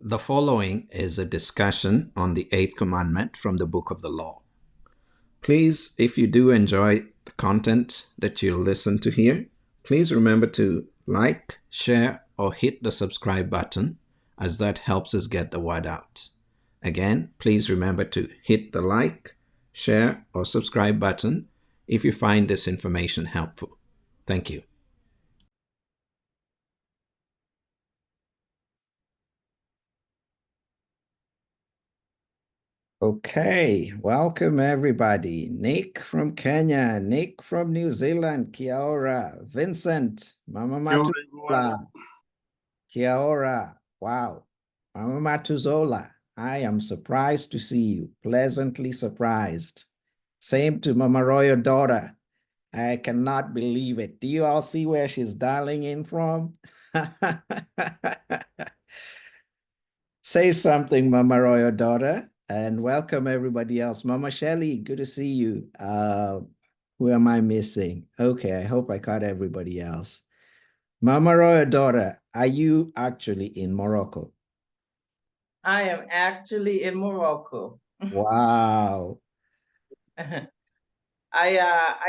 The following is a discussion on the 8th Commandment from the Book of the Law. Please, if you do enjoy the content that you listen to here, please remember to like, share, or hit the subscribe button, as that helps us get the word out. Again, please remember to hit the like, share, or subscribe button if you find this information helpful. Thank you. Okay, welcome everybody. Nick from Kenya, Nick from New Zealand, kia ora. Vincent, Mama Matuzola, kia ora. Wow, Mama Matuzola, I am surprised to see you, pleasantly surprised. Same to Mama Royal daughter. I cannot believe it. Do you all see where she's dialing in from? Say something, Mama Royal daughter, and welcome everybody else. Mama Shelly, good to see you. Who am I missing? Okay, I hope I caught everybody else. Mama Royal daughter, are you actually in Morocco? I am actually in Morocco. Wow. I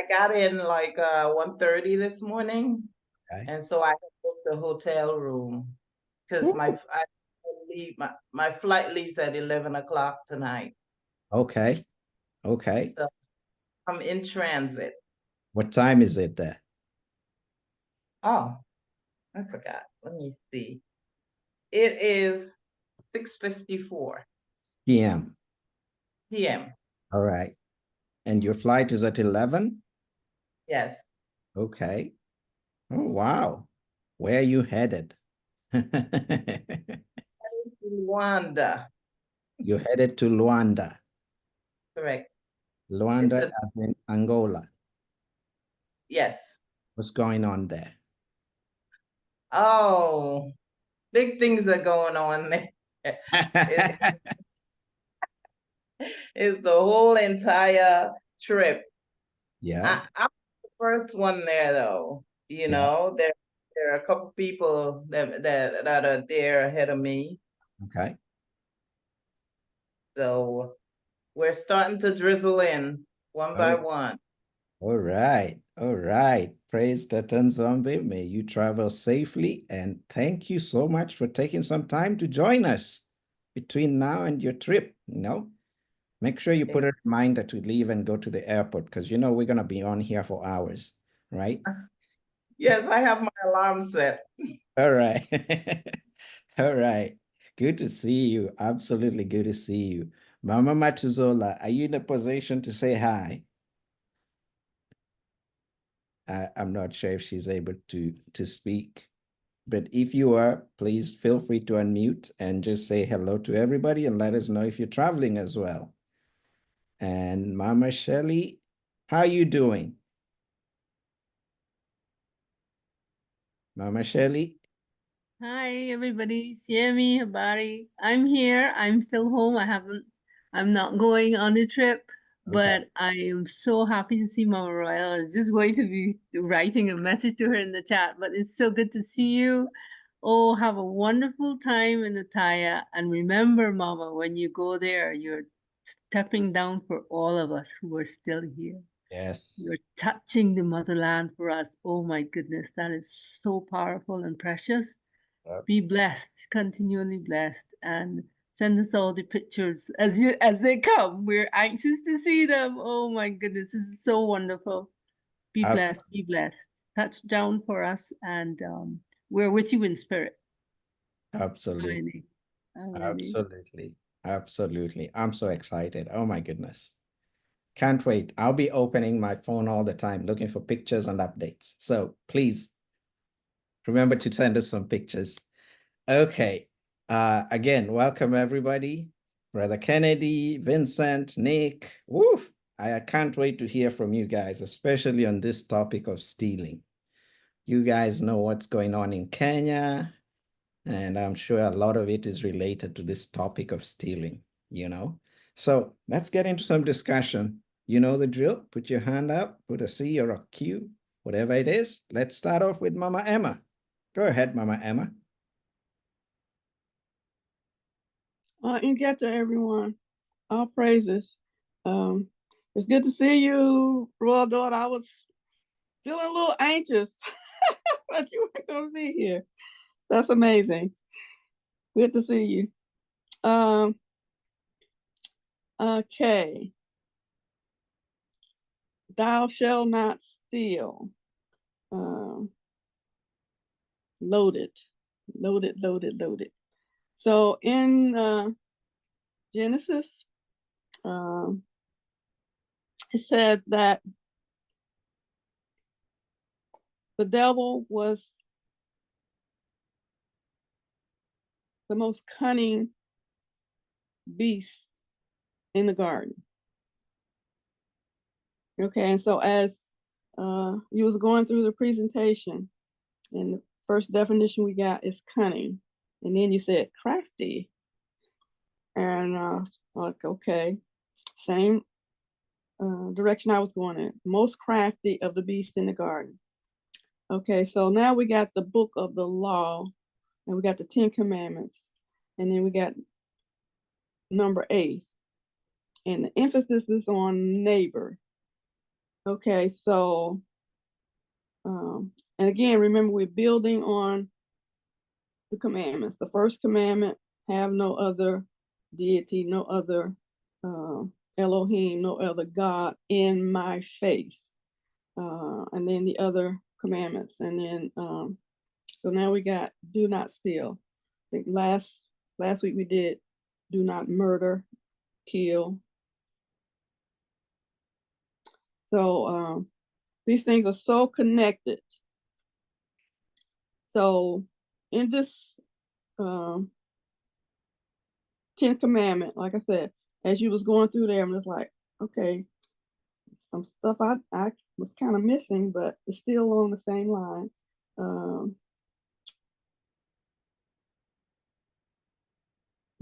got in like 1:30 this morning, Okay. and so I booked the hotel room because my flight leaves at 11 o'clock tonight. Okay. Okay. So I'm in transit. What time is it there? Oh, I forgot. Let me see. It is 6:54 PM. p.m. All right. And your flight is at 11? Yes. Okay. Oh, wow. Where are you headed? Rwanda. You're headed to Luanda. Correct. Luanda as in Angola. Yes. What's going on there? Oh, big things are going on there. It's the whole entire trip. Yeah. I'm the first one there, though. Yeah. There are a couple people that are there ahead of me. Okay. So we're starting to drizzle in one by Oh, one. all right. All right. Praise Tatan Zombie. May you travel safely. And thank you so much for taking some time to join us between now and your trip. Make sure you put a reminder to leave and go to the airport because we're going to be on here for hours, right? Yes, I have my alarm set. All right. All right. Good to see you. Absolutely good to see you. Mama Matuzola, are you in a position to say hi? I'm not sure if she's able to speak, but if you are, please feel free to unmute and just say hello to everybody and let us know if you're traveling as well. And Mama Shelley, how are you doing? Mama Shelley? Hi, everybody. Siemi, Habari. I'm here. I'm still home. I'm not going on the trip, Okay. but I am so happy to see Mama Royal. I was just going to be writing a message to her in the chat, but it's so good to see you. Oh, have a wonderful time in Attaya. And remember, Mama, when you go there, you're stepping down for all of us who are still here. Yes. You're touching the motherland for us. Oh my goodness, that is so powerful and precious. Be blessed, continually blessed, and send us all the pictures as they come. We're anxious to see them. Oh my goodness, this is so wonderful. Be blessed, be blessed. Touch down for us, and we're with you in spirit. Absolutely. Alrighty. Absolutely. Absolutely. I'm so excited. Oh my goodness. Can't wait. I'll be opening my phone all the time looking for pictures and updates. So please remember to send us some pictures. Okay. Again, welcome everybody. Brother Kennedy, Vincent, Nick. Woof. I can't wait to hear from you guys, especially on this topic of stealing. You guys know what's going on in Kenya, and I'm sure a lot of it is related to this topic of stealing. So let's get into some discussion. You know the drill. Put your hand up, put a C or a Q, whatever it is. Let's start off with Mama Emma. Go ahead, Mama Emma. Ingeta, everyone. All praises. It's good to see you, royal daughter. I was feeling a little anxious, but you were going to be here. That's amazing. Good to see you. Okay. Thou shalt not steal. Loaded. So in Genesis, it says that the devil was the most cunning beast in the garden. Okay, and so as you was going through the presentation, and the first definition we got is cunning, and then you said crafty, and like, okay, same direction I was going in. Most crafty of the beasts in the garden. Okay, so now we got the book of the law, and we got the 10 commandments, and then we got number 8, and the emphasis is on neighbor. Okay, so and again, remember, we're building on the commandments. The first commandment: have no other deity, no other Elohim, no other God in my face. And then the other commandments, and then so now we got do not steal. I think last week we did do not murder, kill. So these things are so connected. So in this 10 commandment, like I said, as you was going through there, I'm just like, okay, some stuff I was kind of missing, but it's still along the same line.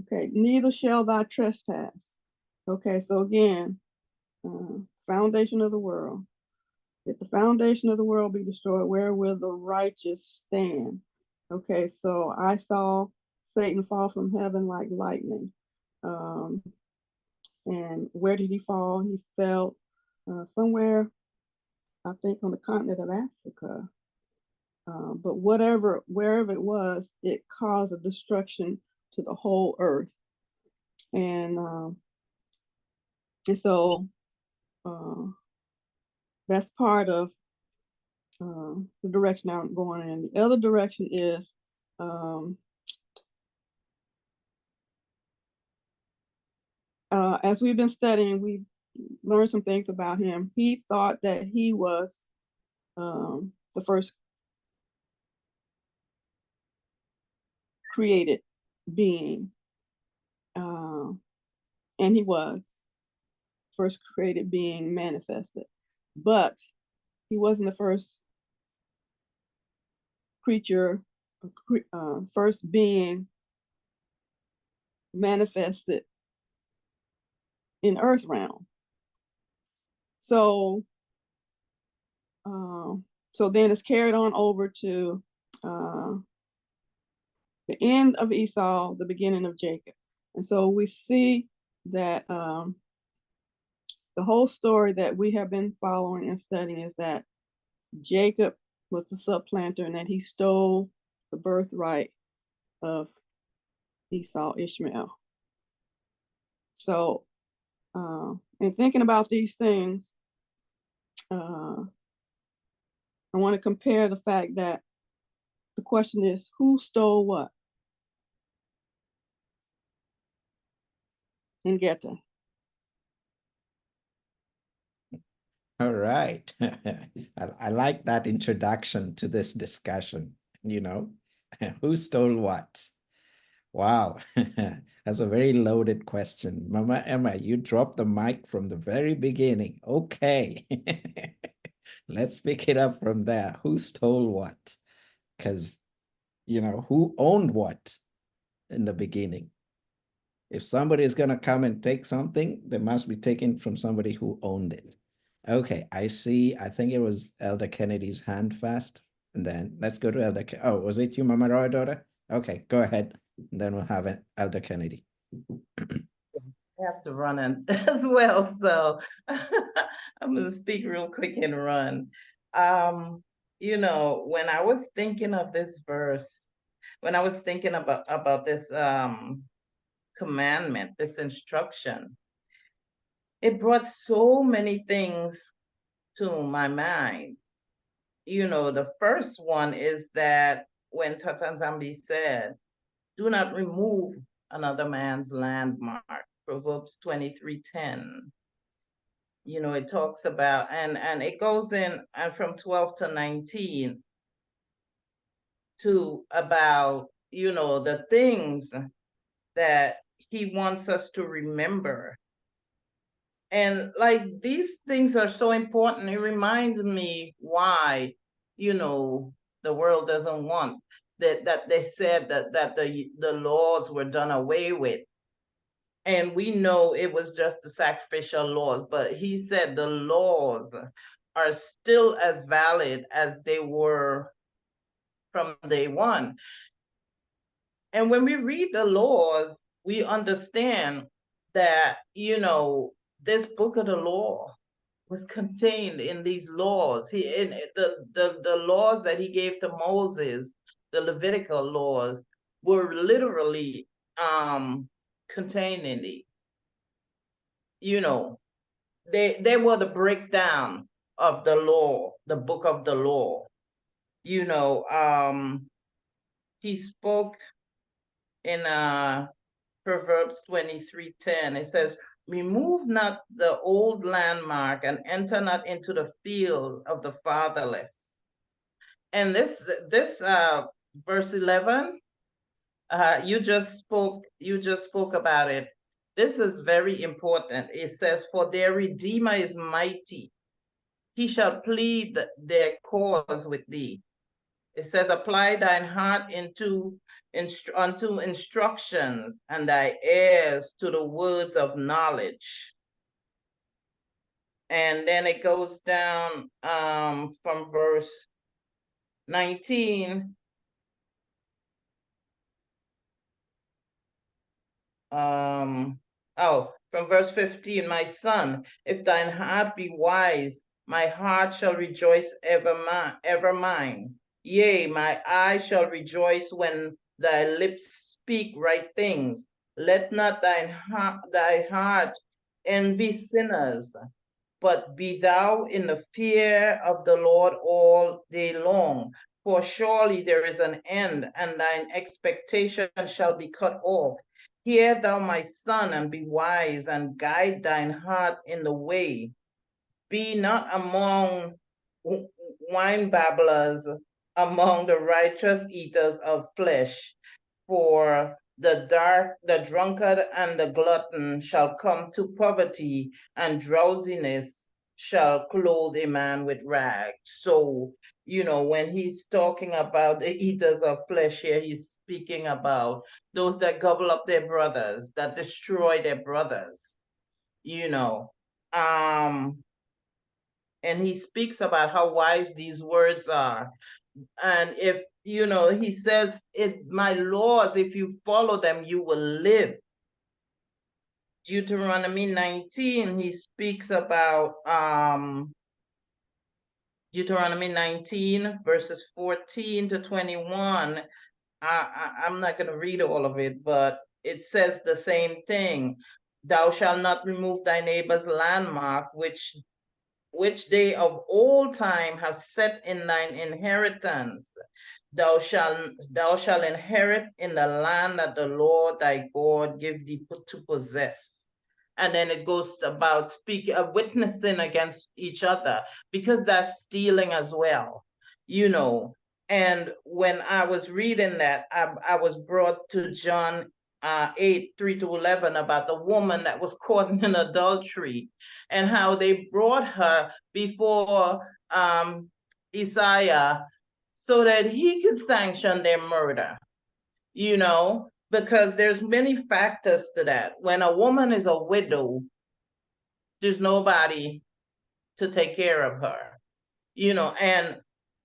Okay, neither shall thou trespass. Okay, so again, foundation of the world. If the foundation of the world be destroyed, where will the righteous stand? Okay, so I saw Satan fall from heaven like lightning. And where did he fall? He fell somewhere, I think, on the continent of Africa. But wherever it was, it caused a destruction to the whole earth. And so that's part of the direction I'm going in. The other direction is as we've been studying, we've learned some things about him. He thought that he was the first created being, and he was first created being manifested, but he wasn't the first creature, first being manifested in earth realm. So so then it's carried on over to the end of Esau, the beginning of Jacob. And so we see that the whole story that we have been following and studying is that Jacob was the supplanter and that he stole the birthright of Esau, Ishmael. So in thinking about these things, I want to compare the fact that the question is, who stole what? In Geta. All right. I like that introduction to this discussion, who stole what? Wow, that's a very loaded question. Mama Emma, you dropped the mic from the very beginning. Okay, let's pick it up from there. Who stole what? Because, who owned what in the beginning? If somebody is going to come and take something, they must be taken from somebody who owned it. Okay, I see. I think it was Elder Kennedy's hand first. And then let's go to Oh, was it you, Mama Roy, daughter? Okay, go ahead. And then we'll have Elder Kennedy. I have to run in as well, so I'm gonna speak real quick and run. You know, when I was thinking of this verse, when I was thinking about this commandment, this instruction, it brought so many things to my mind. You know, the first one is that when Tata Zambi said, "Do not remove another man's landmark," Proverbs 23:10. You know, it talks about, and it goes in from 12 to 19 to about, you know, the things that he wants us to remember. And like these things are so important. It reminds me why, you know, the world doesn't want that they said that the laws were done away with. And we know it was just the sacrificial laws, but he said the laws are still as valid as they were from day one. And when we read the laws, we understand that, you know, this book of the law was contained in these laws. The laws that he gave to Moses, the Levitical laws, were literally contained in the, you know, they were the breakdown of the law, the book of the law. You know, he spoke in Proverbs 23:10. It says, "Remove not the old landmark and enter not into the field of the fatherless." And this verse 11, you just spoke about it. This is very important. It says, "For their Redeemer is mighty. He shall plead their cause with thee." It says, "Apply thine heart unto instructions, and thy ears to the words of knowledge." And then it goes down from verse 19. From verse 15, "My son, if thine heart be wise, my heart shall rejoice ever mine. Yea, my eye shall rejoice when thy lips speak right things. Let not thy heart envy sinners, but be thou in the fear of the Lord all day long. For surely there is an end, and thine expectation shall be cut off. Hear thou, my son, and be wise, and guide thine heart in the way. Be not among wine babblers, among the righteous eaters of flesh, for the drunkard and the glutton shall come to poverty, and drowsiness shall clothe a man with rags. So, you know, when he's talking about the eaters of flesh here, he's speaking about those that gobble up their brothers, that destroy their brothers, you know. And he speaks about how wise these words are. And if, you know, he says, my laws, if you follow them, you will live. Deuteronomy 19, he speaks about Deuteronomy 19, verses 14 to 21. I'm not going to read all of it, but it says the same thing. "Thou shalt not remove thy neighbor's landmark, which they of old time have set in thine inheritance. Thou shalt inherit in the land that the Lord thy God give thee to possess." And then it goes about speaking of witnessing against each other, because that's stealing as well, you know. And when I was reading that, I was brought to John 8, 3 to 11, about the woman that was caught in adultery, and how they brought her before Isaiah so that he could sanction their murder, you know, because there's many factors to that. When a woman is a widow, there's nobody to take care of her, you know, and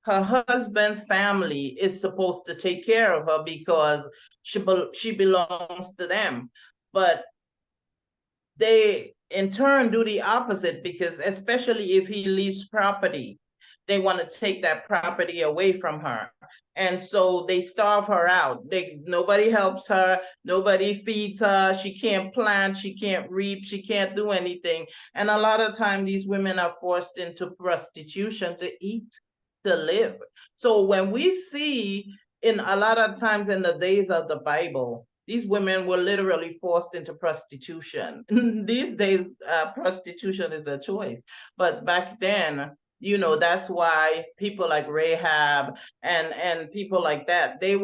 her husband's family is supposed to take care of her because she belongs to them. But they in turn do the opposite, because especially if he leaves property, they want to take that property away from her. And so they starve her out. Nobody helps her, nobody feeds her, she can't plant, she can't reap, she can't do anything. And a lot of time these women are forced into prostitution to eat, to live. So when we see in a lot of times in the days of the Bible, these women were literally forced into prostitution. These days, prostitution is a choice. But back then, you know, that's why people like Rahab and people like that, the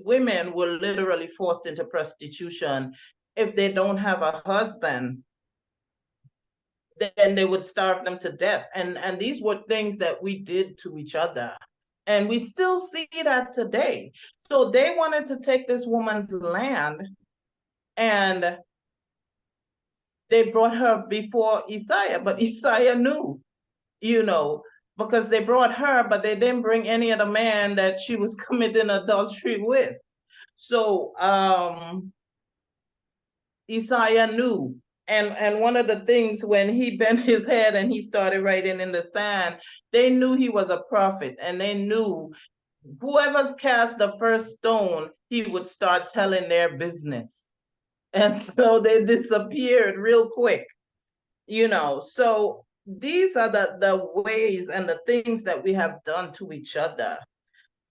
women were literally forced into prostitution. If they don't have a husband, then they would starve them to death. And these were things that we did to each other. And we still see that today. So they wanted to take this woman's land, and they brought her before Isaiah, but Isaiah knew, you know, because they brought her, but they didn't bring any of the man that she was committing adultery with. So Isaiah knew. And one of the things, when he bent his head and he started writing in the sand, they knew he was a prophet, and they knew whoever cast the first stone, he would start telling their business. And so they disappeared real quick, you know. So these are the ways and the things that we have done to each other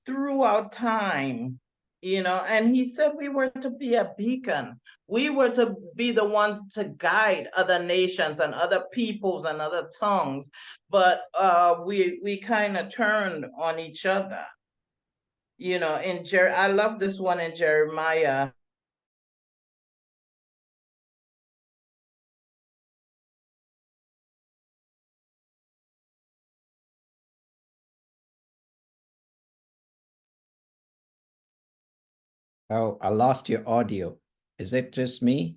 throughout time, you know. And he said we were to be a beacon. We were to be the ones to guide other nations and other peoples and other tongues. But we kind of turned on each other. You know, I love this one in Jeremiah. Oh, I lost your audio. Is it just me?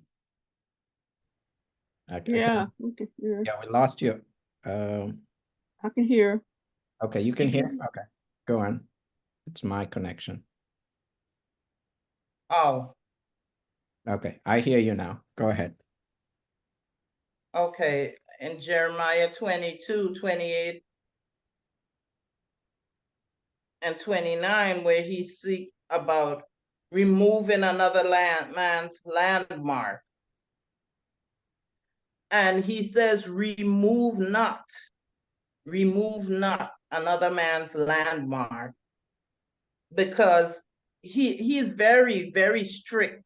Okay. Yeah, we can hear. Yeah, we lost you. I can hear. Okay, you can hear? Okay, go on. It's my connection. Oh, Okay, I hear you now. Go ahead. okay. In Jeremiah 22, 28 and 29, where he speaks about removing another man's landmark. And he says, remove not another man's landmark, because he's very, very strict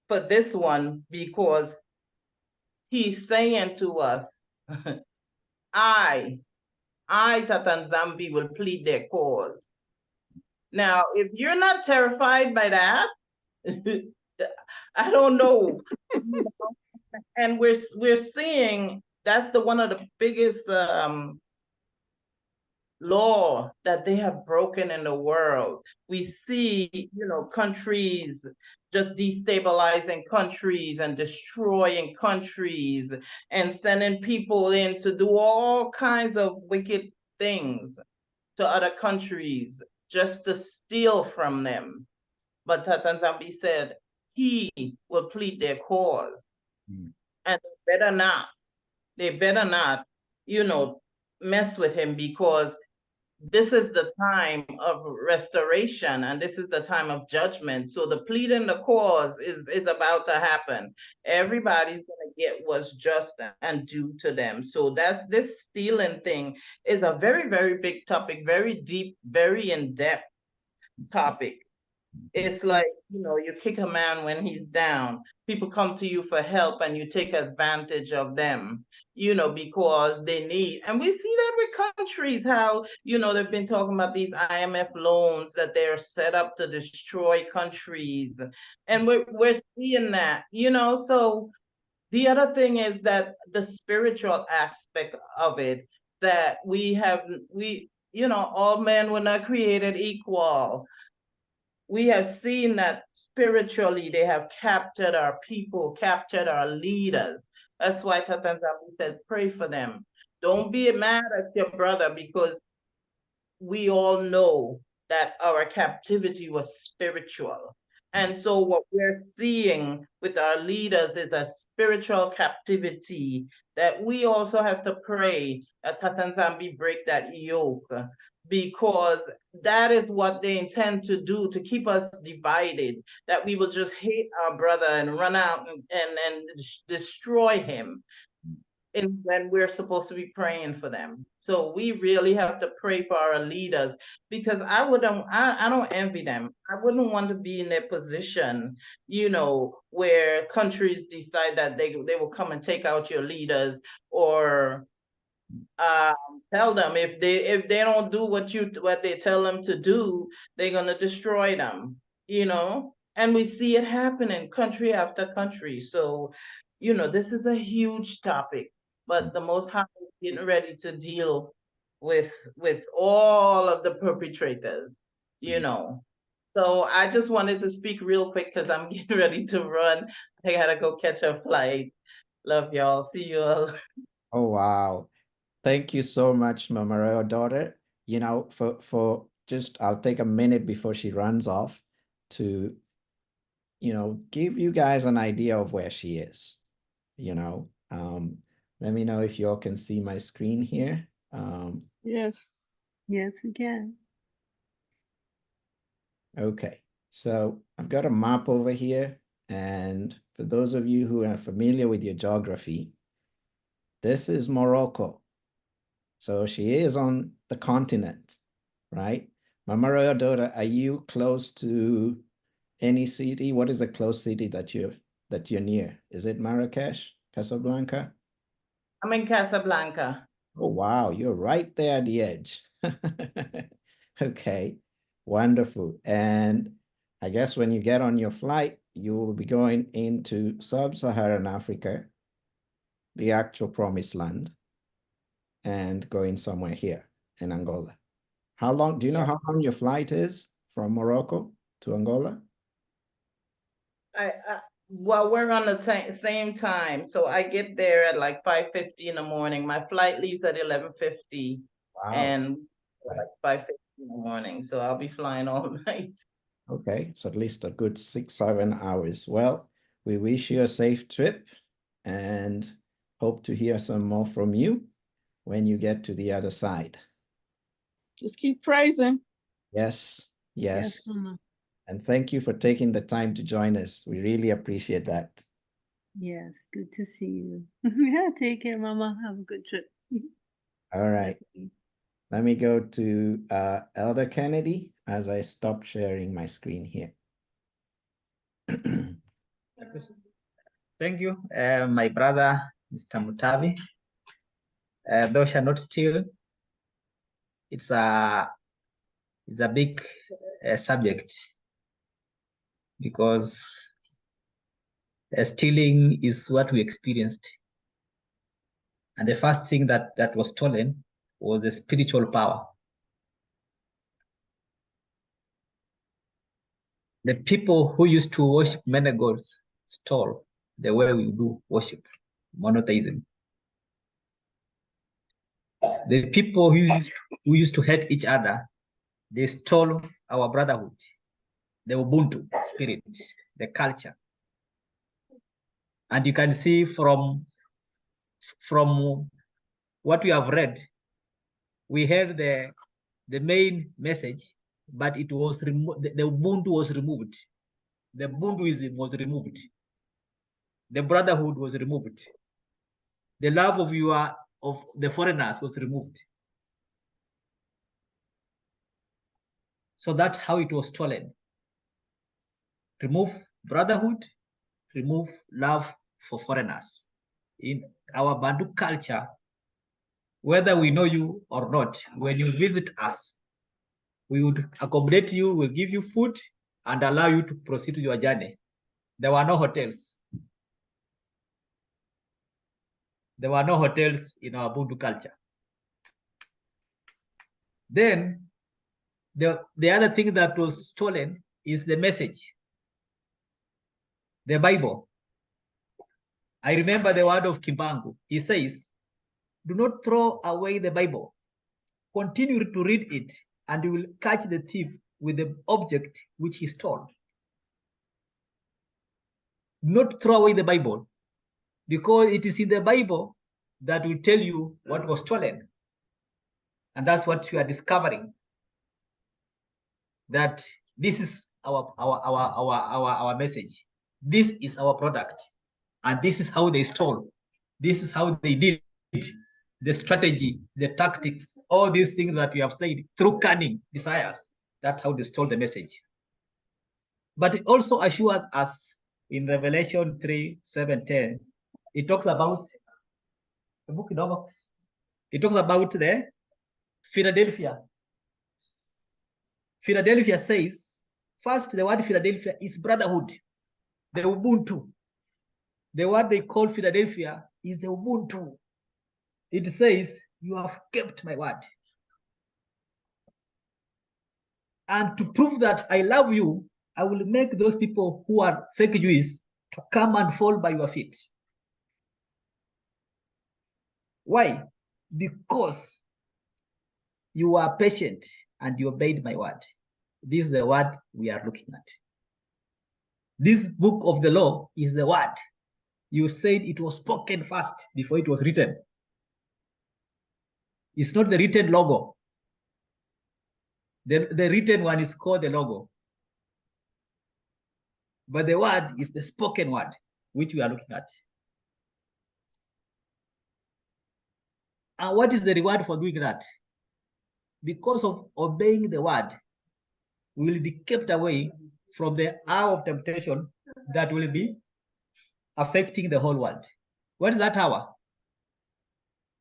for this one, because he's saying to us, I, Tatan Zambi, will plead their cause. Now, if you're not terrified by that, I don't know. And we're seeing that's one of the biggest law that they have broken in the world. We see, you know, countries just destabilizing countries and destroying countries and sending people in to do all kinds of wicked things to other countries just to steal from them. But Tatan Zambi said he will plead their cause. And they better not, you know, mess with him, because this is the time of restoration and this is the time of judgment. So the pleading the cause is about to happen. Everybody's going to get what's just and due to them. So this stealing thing is a very, very big topic, very deep, very in-depth topic. It's like, you know, you kick a man when he's down. People come to you for help and you take advantage of them, you know, because they need. And we see that with countries, how, you know, they've been talking about these IMF loans that they're set up to destroy countries. And we're seeing that, you know. So the other thing is that the spiritual aspect of it, that you know, all men were not created equal. We have seen that spiritually they have captured our people, captured our leaders. That's why Tatan Zambi said, pray for them. Don't be mad at your brother, because we all know that our captivity was spiritual. And so what we're seeing with our leaders is a spiritual captivity that we also have to pray that Tatanzambi break that yoke, because that is what they intend to do, to keep us divided, that we will just hate our brother and run out and destroy him. And when we're supposed to be praying for them. So we really have to pray for our leaders, because I don't envy them. I wouldn't want to be in their position, where countries decide that they will come and take out your leaders, or tell them if they don't do what they tell them to do, they're gonna destroy them, and we see it happening country after country. So, this is a huge topic, but the Most High is getting ready to deal with all of the perpetrators, So I just wanted to speak real quick because I'm getting ready to run. I gotta go catch a flight. Love y'all. See you all. Oh, wow. Thank you so much, Mama Royal daughter. For just, I'll take a minute before she runs off to, give you guys an idea of where she is. Let me know if y'all can see my screen here. Yes. Yes, we can. Okay, so I've got a map over here, and for those of you who are familiar with your geography, this is Morocco. So she is on the continent, right? Mama Royal daughter, are you close to any city? What is a close city that you're near? Is it Marrakesh, Casablanca? I'm in Casablanca. Oh, wow, you're right there at the edge. Okay, wonderful. And I guess when you get on your flight, you will be going into sub-Saharan Africa, the actual promised land, and going somewhere here in Angola. Do you know how long your flight is from Morocco to Angola? Well, we're on the same time, so I get there at like 5:50 in the morning. My flight leaves at 11:50, Wow. and Right. like 5:50 in the morning. So I'll be flying all night. Okay, so at least a good 6-7 hours. Well, we wish you a safe trip and hope to hear some more from you when you get to the other side. Just keep praising. Yes, Yes, yes. Mama. And thank you for taking the time to join us. We really appreciate that. Yes, good to see you. Yeah, take care, Mama. Have a good trip. All right. Bye. Let me go to Elder Kennedy as I stop sharing my screen here. Thank you, my brother, Mr. Mutavi. Thou shalt not steal. It's a big subject, because stealing is what we experienced. And the first thing that was stolen was the spiritual power. The people who used to worship many gods stole the way we do worship, monotheism. The people who used to hate each other, they stole our brotherhood, the Ubuntu spirit, the culture. And you can see from what we have read, we heard the main message, but it was removed. The Ubuntu was removed. The Ubuntuism was removed. The brotherhood was removed. The love of the foreigners was removed. So that's how it was stolen. Remove brotherhood, remove love for foreigners. In our Bantu culture, whether we know you or not, when you visit us, we would accommodate you, we'll give you food, and allow you to proceed with your journey. There were no hotels. There were no hotels in our Bantu culture. Then, the other thing that was stolen is the message, the Bible. I remember the word of Kimbangu. He says, do not throw away the Bible. Continue to read it, and you will catch the thief with the object which he stole. not throw away the Bible, because it is in the Bible that will tell you what was stolen. And that's what you are discovering, that this is our message. This is our product. And this is how they stole. This is how they did the strategy, the tactics, all these things that we have said through cunning desires. That's how they stole the message. But it also assures us in Revelation 3, 7, 10, it talks about the book, it talks about the Philadelphia. Philadelphia says, first, the word Philadelphia is brotherhood, the Ubuntu. The word they call Philadelphia is the Ubuntu. It says, you have kept my word. And to prove that I love you, I will make those people who are fake Jews to come and fall by your feet. Why? Because you are patient and you obeyed my word. This is the word we are looking at. This book of the law is the word. You said it was spoken first before it was written. It's not the written logo. The written one is called the logo. But the word is the spoken word, which we are looking at. And what is the reward for doing that? Because of obeying the word, we will be kept away from the hour of temptation that will be affecting the whole world. What is that hour?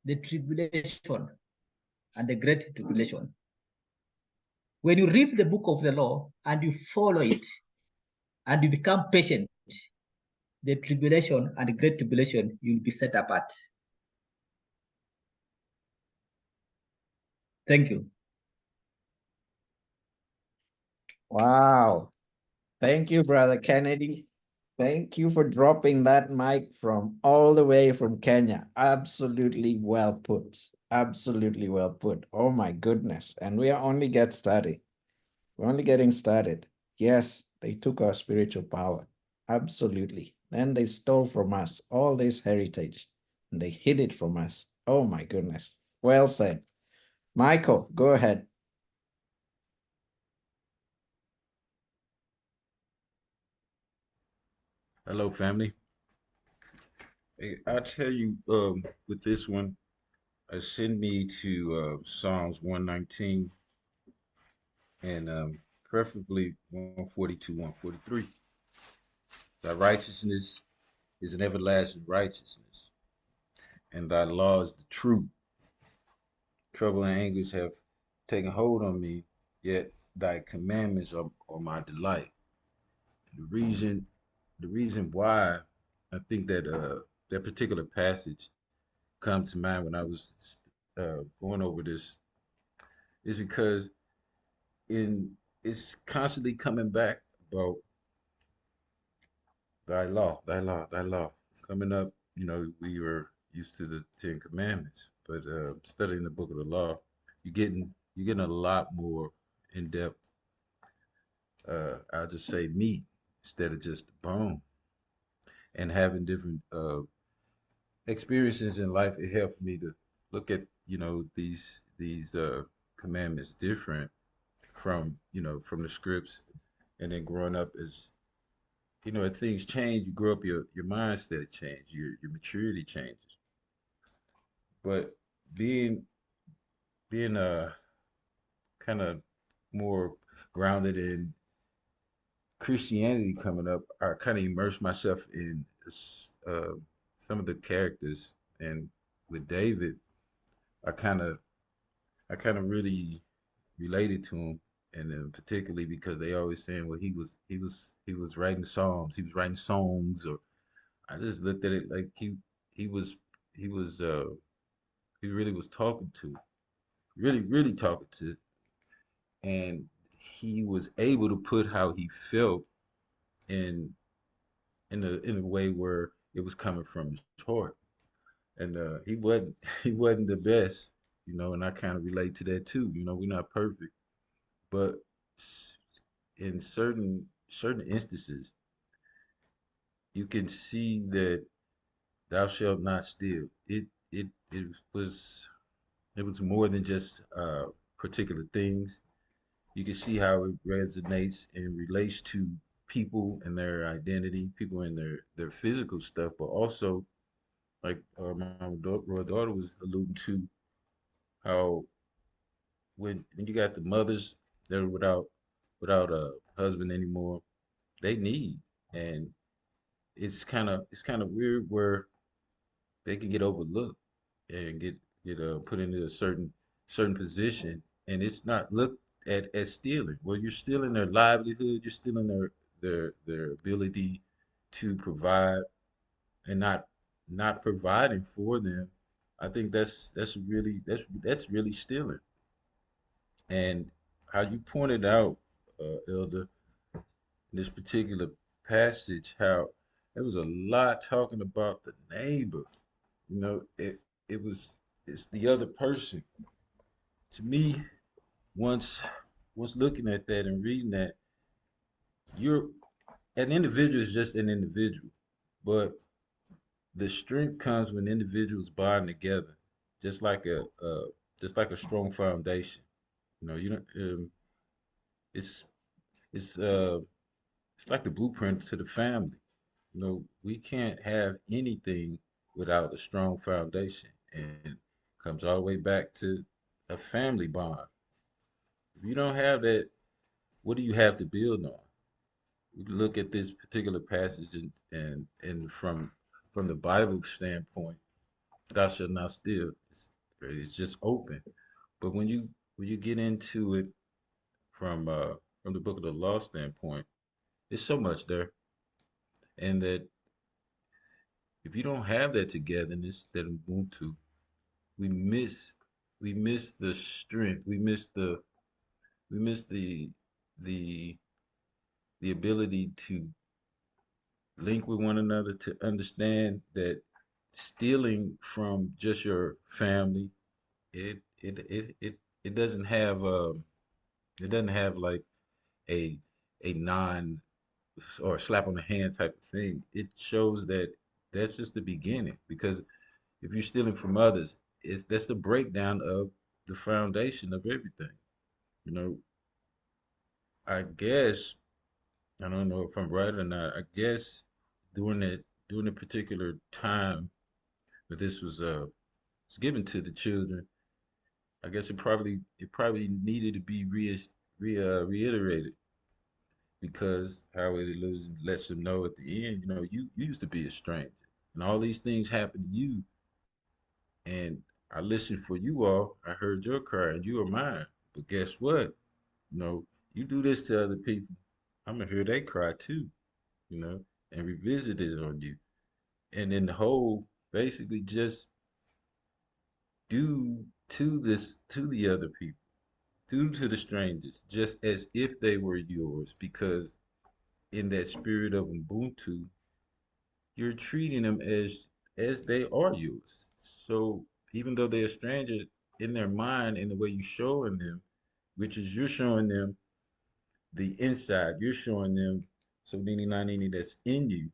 The tribulation and the great tribulation. When you read the book of the law and you follow it and you become patient, the tribulation and the great tribulation, you'll be set apart. Thank you. Wow. Thank you, Brother Kennedy. Thank you for dropping that mic from all the way from Kenya. Absolutely well put. Absolutely well put. Oh my goodness. And we are only get started. We're only getting started. Yes, they took our spiritual power. Absolutely. Then they stole from us all this heritage and they hid it from us. Oh my goodness. Well said. Michael, go ahead. Hello, family. Hey, I'll tell you with this one, send me to Psalms 119 and preferably 142, 143. Thy righteousness is an everlasting righteousness, and thy law is the truth. Trouble and anguish have taken hold on me, yet thy commandments are my delight. The reason the reason why I think that that particular passage come to mind when I was going over this is because in it's constantly coming back about thy law, thy law, thy law. Coming up, we were used to the Ten Commandments, but studying the book of the law, you're getting a lot more in depth. I'll just say meat instead of just bone, and having different experiences in life. It helped me to look at these commandments different from the scripts, and then growing up as as things change, you grow up, your mindset changes, your maturity changes. But being being kind of more grounded in Christianity coming up, I kind of immersed myself in uh, some of the characters, and with David, I kind of I kind of really related to him, and then particularly because they always saying, well, he was writing psalms, he was writing songs, or I just looked at it like he was he was he really was talking to, really talking to, and he was able to put how he felt in in a way where it was coming from his heart, and he wasn't the best, and I kind of relate to that too. We're not perfect, but in certain instances, you can see that thou shalt not steal. It was it was more than just particular things. You can see how it resonates and relates to people and their identity, people and their physical stuff, but also like my daughter was alluding to how when you got the mothers that are without a husband anymore, they need, and it's kind of weird where they can get overlooked and get put into a certain position, and it's not looked at as stealing. Well, you're stealing their livelihood, you're stealing their ability to provide, and not providing for them. I think that's really stealing. And how you pointed out, Elder, in this particular passage, how there was a lot talking about the neighbor. You know, it's the other person. To me, once once looking at that and reading that, you're an individual is just an individual, but the strength comes when individuals bind together, just like a strong foundation. You know, you don't. It's it's uh it's like the blueprint to the family. You know, we can't have anything without a strong foundation, and comes all the way back to a family bond. If you don't have that, what do you have to build on? We look at this particular passage and from the Bible standpoint, thou shalt not steal. It's just open. But when you get into it from from the book of the law standpoint, there's so much there, and that if you don't have that togetherness, that Ubuntu, we miss we miss the strength, we miss the the ability to link with one another, to understand that stealing from just your family, it doesn't have like a a non or slap on the hand type of thing. It shows that that's just the beginning, because if you're stealing from others, that's the breakdown of the foundation of everything. You know, I guess I don't know if I'm right or not. I guess during a particular time that this was given to the children, I guess it probably needed to be reiterated, because how lets them know at the end, you know, you used to be a stranger, and all these things happened to you, and I listened for you all. I heard your cry, and you are mine. But guess what? You know, you do this to other people, I'm gonna hear they cry too. You know, and revisit it on you, and then the whole basically just do to the other people, do to the strangers, just as if they were yours, because in that spirit of Ubuntu, you're treating them as they are yours. So even though they're a stranger, in their mind, in the way you're showing them, which is you're showing them the inside, you're showing them so nini na nini that's in you,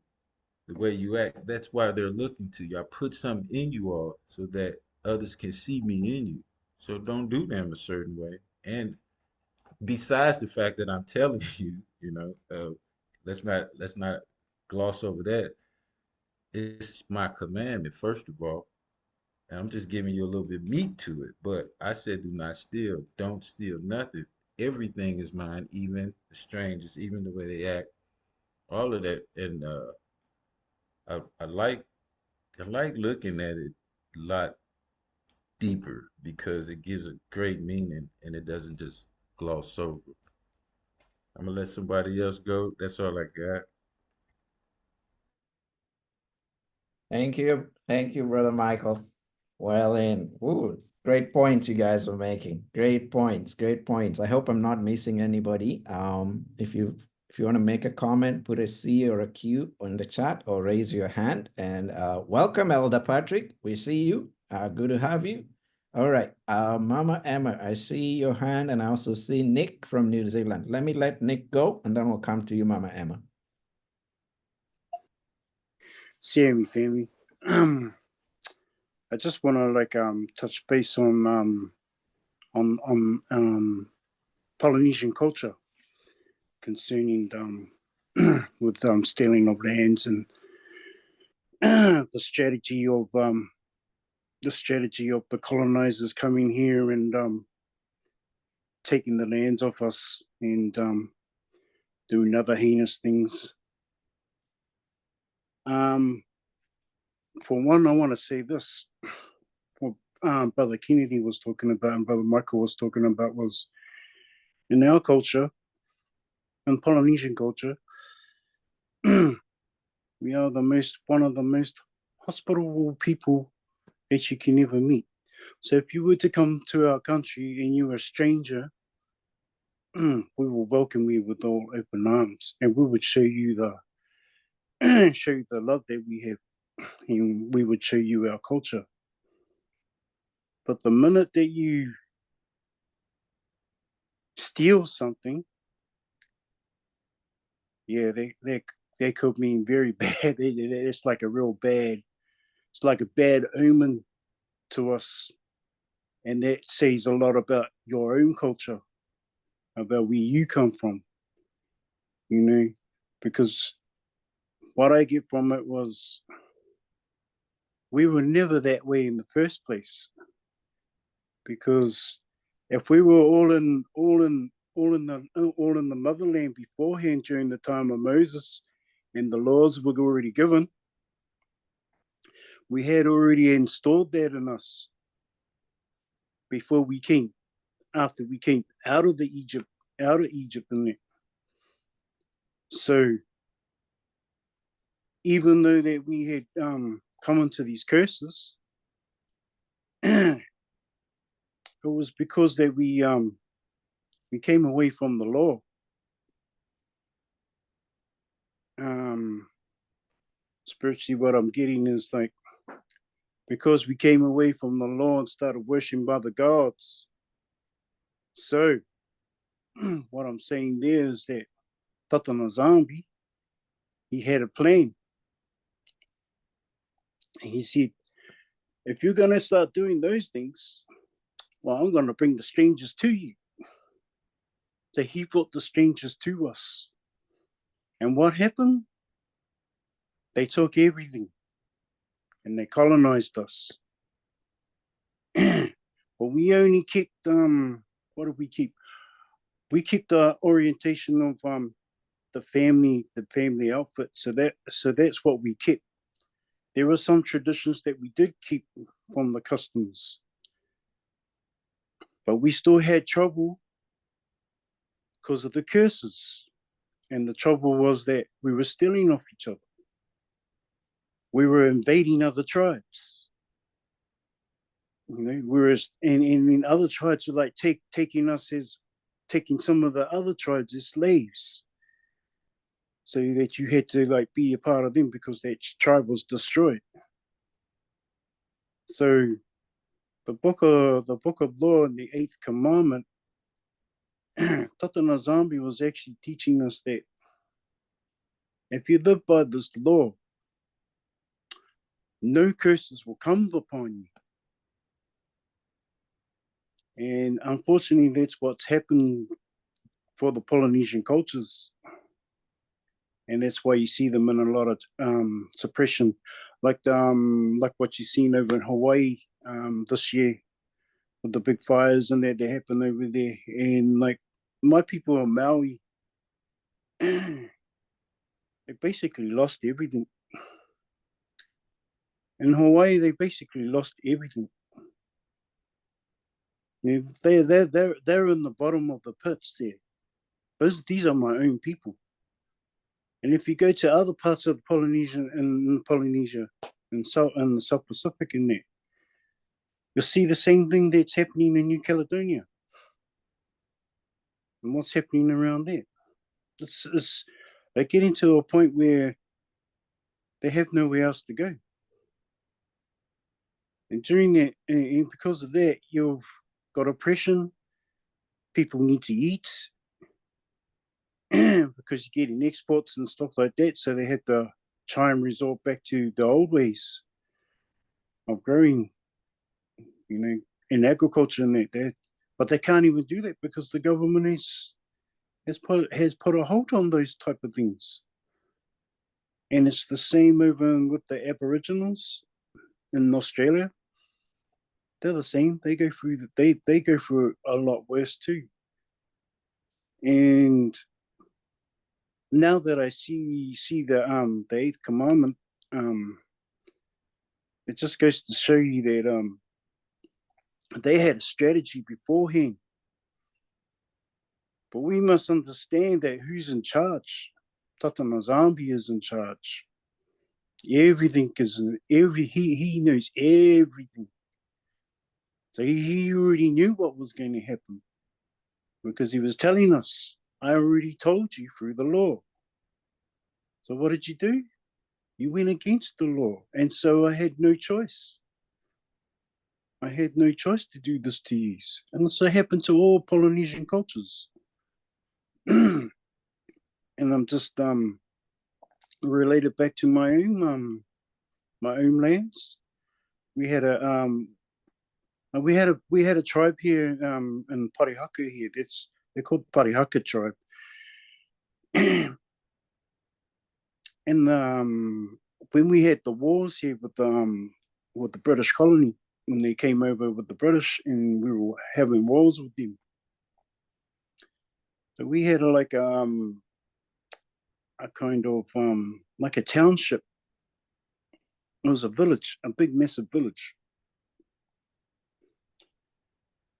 the way you act. That's why they're looking to you. I put something in you all so that others can see me in you. So don't do them a certain way. And besides the fact that I'm telling you, you know, let's not gloss over that. It's my commandment, first of all. And I'm just giving you a little bit meat to it. But I said, do not steal. Don't steal nothing. Everything is mine, even the strangers, even the way they act, all of that. And I like looking at it a lot deeper, because it gives a great meaning and it doesn't just gloss over. I'm gonna let somebody else go. That's all I got. Thank you, Brother Michael. Well in. Ooh, great points you guys are making. Great points, great points. I hope I'm not missing anybody. If you want to make a comment, put a C or a Q on the chat or raise your hand. And welcome, Elder Patrick. We see you. Good to have you. All right, Mama Emma, I see your hand, and I also see Nick from New Zealand. Let me let Nick go, and then we'll come to you, Mama Emma. Sammy family. I just want to touch base on Polynesian culture concerning with stealing of lands and the strategy of the colonizers coming here and taking the lands off us and doing other heinous things. For one, I want to say this. What Brother Kennedy was talking about and Brother Michael was talking about was in our culture, in Polynesian culture, we are one of the most hospitable people that you can ever meet. So if you were to come to our country and you were a stranger, we will welcome you with all open arms, and we would show you the love that we have, and we would show you our culture. But the minute that you steal something, yeah, they could mean very bad. It's like a real bad. It's like a bad omen to us, and that says a lot about your own culture, about where you come from. You know, because what I get from it was we were never that way in the first place. Because if we were all in the motherland beforehand during the time of Moses, and the laws were already given, we had already installed that in us before we came, after we came out of Egypt and that. So even though that we had come into these curses, it was because that we came away from the law. Spiritually, what I'm getting is like, because we came away from the law and started worshiping other gods. So what I'm saying there is that Tata Nzambi, he had a plan. He said, if you're going to start doing those things, well, I'm going to bring the strangers to you. So he brought the strangers to us. And what happened? They took everything and they colonized us. But we only kept, what did we keep? We kept the orientation of the family outfit. So that's what we kept. There were some traditions that we did keep from the customs, but we still had trouble because of the curses. And the trouble was that we were stealing off each other. We were invading other tribes. You know, whereas and other tribes were like taking some of the other tribes as slaves. So that you had to like be a part of them because that tribe was destroyed. So the book of law and the 8th Commandment, Tata Nzambi was actually teaching us that if you live by this law, no curses will come upon you. And unfortunately, that's what's happened for the Polynesian cultures. And that's why you see them in a lot of suppression, like what you've seen over in Hawaii this year with the big fires and that happened over there. And like my people in Maui, they basically lost everything. In Hawaii, they basically lost everything. They're in the bottom of the pits there. These are my own people. And if you go to other parts of Polynesia and the South Pacific in there, you'll see the same thing that's happening in New Caledonia. And what's happening around there? They're getting to a point where they have nowhere else to go. And during that, and because of that, you've got oppression. People need to eat because you're getting exports and stuff like that. So they had to try and resort back to the old ways of growing, you know, in agriculture and that. But they can't even do that because the government has put a hold on those type of things. And it's the same over with the Aboriginals in Australia. They're the same. They go through they go through a lot worse too. And now that I see the 8th Commandment, it just goes to show you that they had a strategy beforehand. But we must understand that who's in charge. Tata Mazambi is in charge. Everything is he knows everything. So he already knew what was going to happen because he was telling us, I already told you through the law. So what did you do? You went against the law. And so I had no choice. I had no choice to do this to you. And so it happened to all Polynesian cultures. And I'm just related back to my own lands. We had a tribe here in Parihaka here. They're called Parihaka tribe. And when we had the wars here with the British colony, when they came over with the British and we were having wars with them, so we had a kind of like a township. It was a village, a big massive village.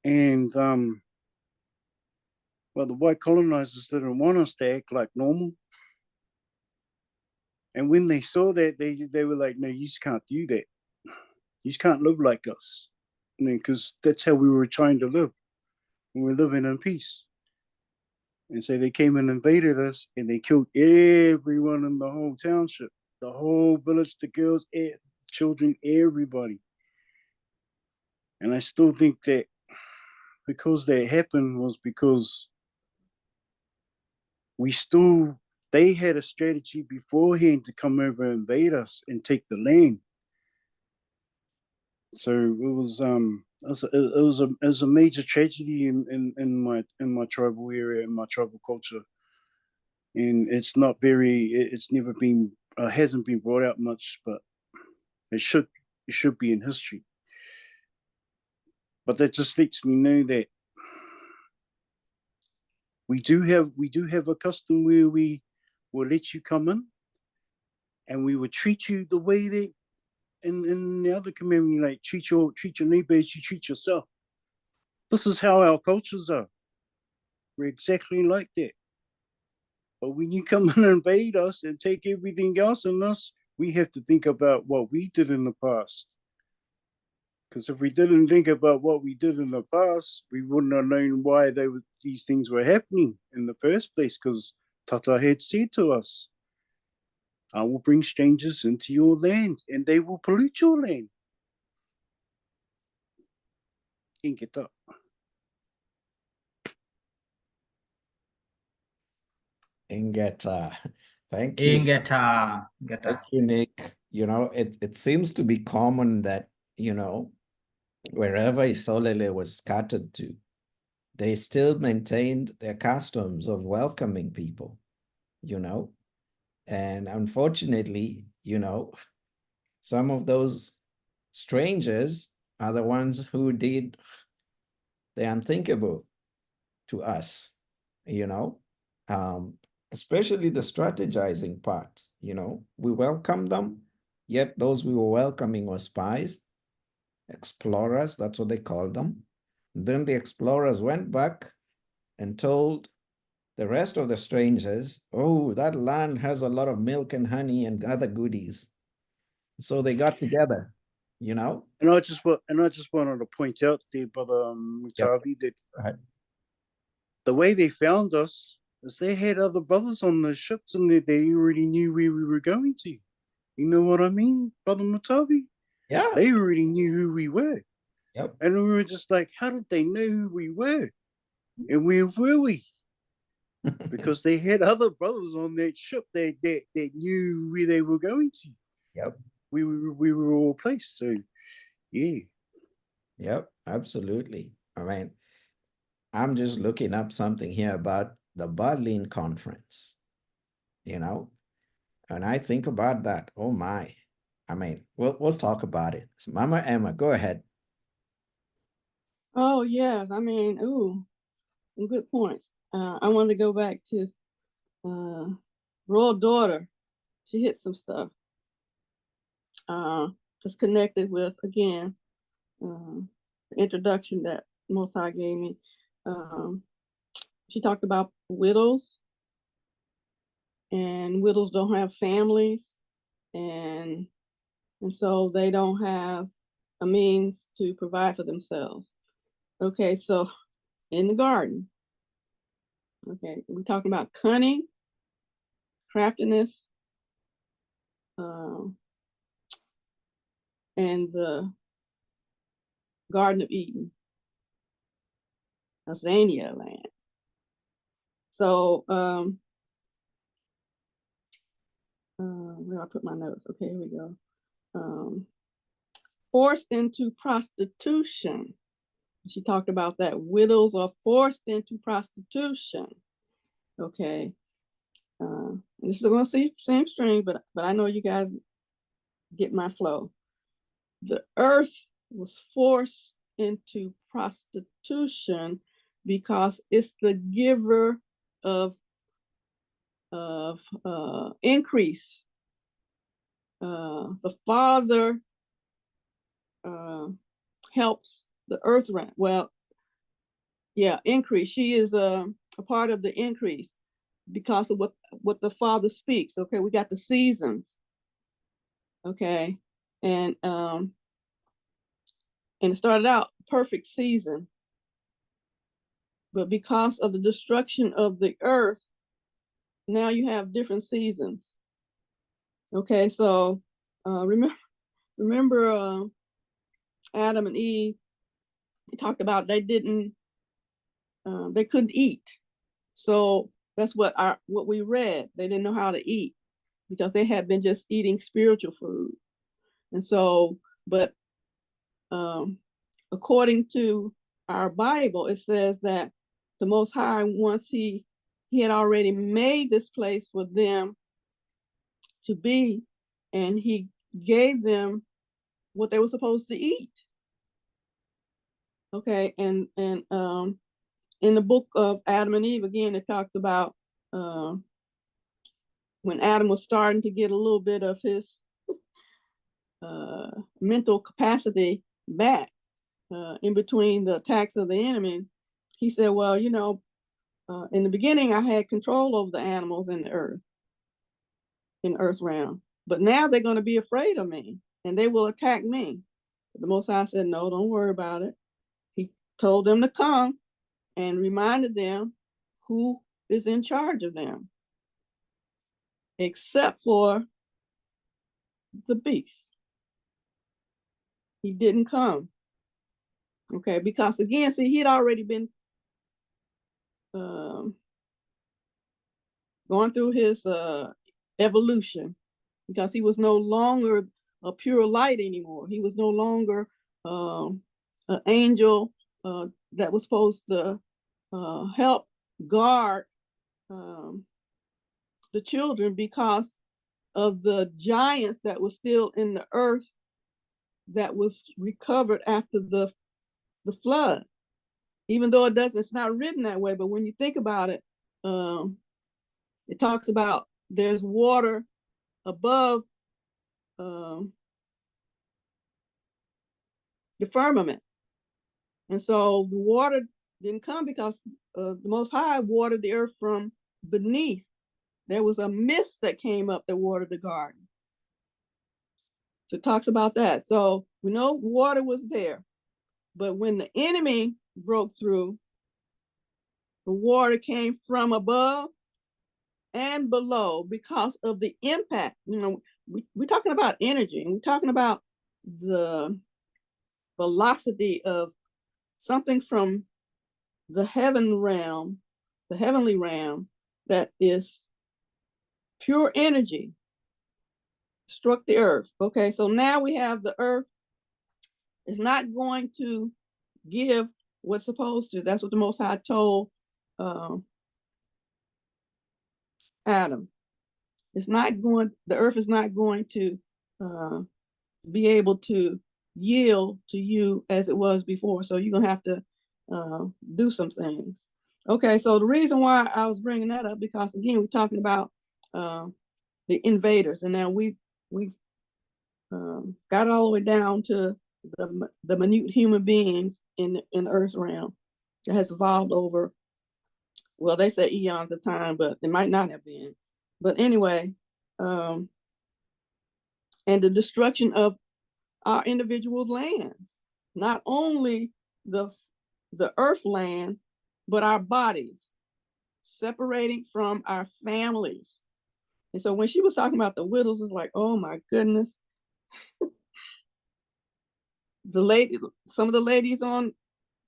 And well, the white colonizers didn't want us to act like normal. And when they saw that, they were like, no, you just can't do that. You just can't live like us. I mean, because that's how we were trying to live. We were living in peace. And so they came and invaded us and they killed everyone in the whole township, the whole village, the girls, children, everybody. And I still think that because that happened was because they had a strategy beforehand to come over and invade us and take the land. So it was a major tragedy in my tribal area, in my tribal culture, and it's never been hasn't been brought out much, but it should be in history. But that just lets me know that we do have a custom where we will let you come in, and we will treat you the way that in the other commandment, like treat your neighbor as you treat yourself. This is how our cultures are. We're exactly like that. But when you come and invade us and take everything else in us, we have to think about what we did in the past. Because if we didn't think about what we did in the past, we wouldn't have known why these things were happening in the first place. Because Tata had said to us, I will bring strangers into your land and they will pollute your land. Ingeta. Ingeta. Thank you. Ingeta. Thank you, Nick. You know, it seems to be common that, you know, wherever Isolele was scattered to, they still maintained their customs of welcoming people, you know. And unfortunately, you know, some of those strangers are the ones who did the unthinkable to us, you know, especially the strategizing part, you know, we welcomed them, yet those we were welcoming were spies, explorers, that's what they called them. And then the explorers went back and told the rest of the strangers, oh, that land has a lot of milk and honey and other goodies. So they got together, you know. And I just wanted to point out there, Brother Mutavi, that the way they found us is they had other brothers on the ships and they already knew where we were going to. You know what I mean, Brother Mutavi? Yeah. They already knew who we were. Yep. And we were just like, how did they know who we were? And where were we? because they had other brothers on that ship that knew where they were going to. Yep. We were all placed. So yeah. Yep, absolutely. I mean, I'm just looking up something here about the Berlin Conference, you know, and I think about that. Oh my. I mean, we'll talk about it. So Mama Emma, go ahead. Oh yes, I mean, ooh, some good points. I wanted to go back to Royal Daughter. She hit some stuff. Just connected with again the introduction that Most High gave me. She talked about widows, and widows don't have families, and so they don't have a means to provide for themselves. Okay, so in the garden, okay, so we're talking about cunning, craftiness, and the Garden of Eden, Azania land. So, where I put my notes? Okay, here we go. Forced into prostitution. She talked about that widows are forced into prostitution. Okay, this is going to seem strange, but I know you guys get my flow. The earth was forced into prostitution because it's the giver of increase. The Father helps the earth run. Well, yeah, increase. She is a part of the increase because of what the Father speaks. Okay, we got the seasons. Okay, and it started out perfect season, but because of the destruction of the earth, now you have different seasons. Okay, so remember Adam and Eve. He talked about they couldn't eat. So that's what we read. They didn't know how to eat because they had been just eating spiritual food. And so, but according to our Bible, it says that the Most High, once he had already made this place for them to be, and he gave them what they were supposed to eat. Okay, and in the book of Adam and Eve, again, it talks about when Adam was starting to get a little bit of his mental capacity back in between the attacks of the enemy. He said, well, in the beginning, I had control over the animals in the earth realm, but now they're going to be afraid of me and they will attack me. But the Most High said, no, don't worry about it. He told them to come and reminded them who is in charge of them, except for the beast. He didn't come. Okay, because again, see, he'd already been going through his evolution, because he was no longer a pure light anymore. He was no longer an angel that was supposed to help guard the children because of the giants that were still in the earth that was recovered after the flood. Even though it's not written that way, but when you think about it, it talks about there's water above the firmament. And so the water didn't come because the Most High watered the earth from beneath. There was a mist that came up that watered the garden. So it talks about that. So we know water was there, but when the enemy broke through, the water came from above and below because of the impact. We're talking about energy, and we're talking about the velocity of something from the heaven realm the heavenly realm that is pure energy, struck the earth. Okay, so now we have the earth is not going to give what's supposed to. That's what the Most High told Adam. The earth is not going to be able to yield to you as it was before. So you're gonna have to do some things. Okay, so the reason why I was bringing that up, because again, we're talking about the invaders, and now we've got it all the way down to the minute human beings in the Earth's realm that has evolved over, well, they say eons of time, but it might not have been. But anyway, and the destruction of our individual lands, not only the earth land, but our bodies, separating from our families. And so when she was talking about the widows, it's like, oh my goodness. Some of the ladies on,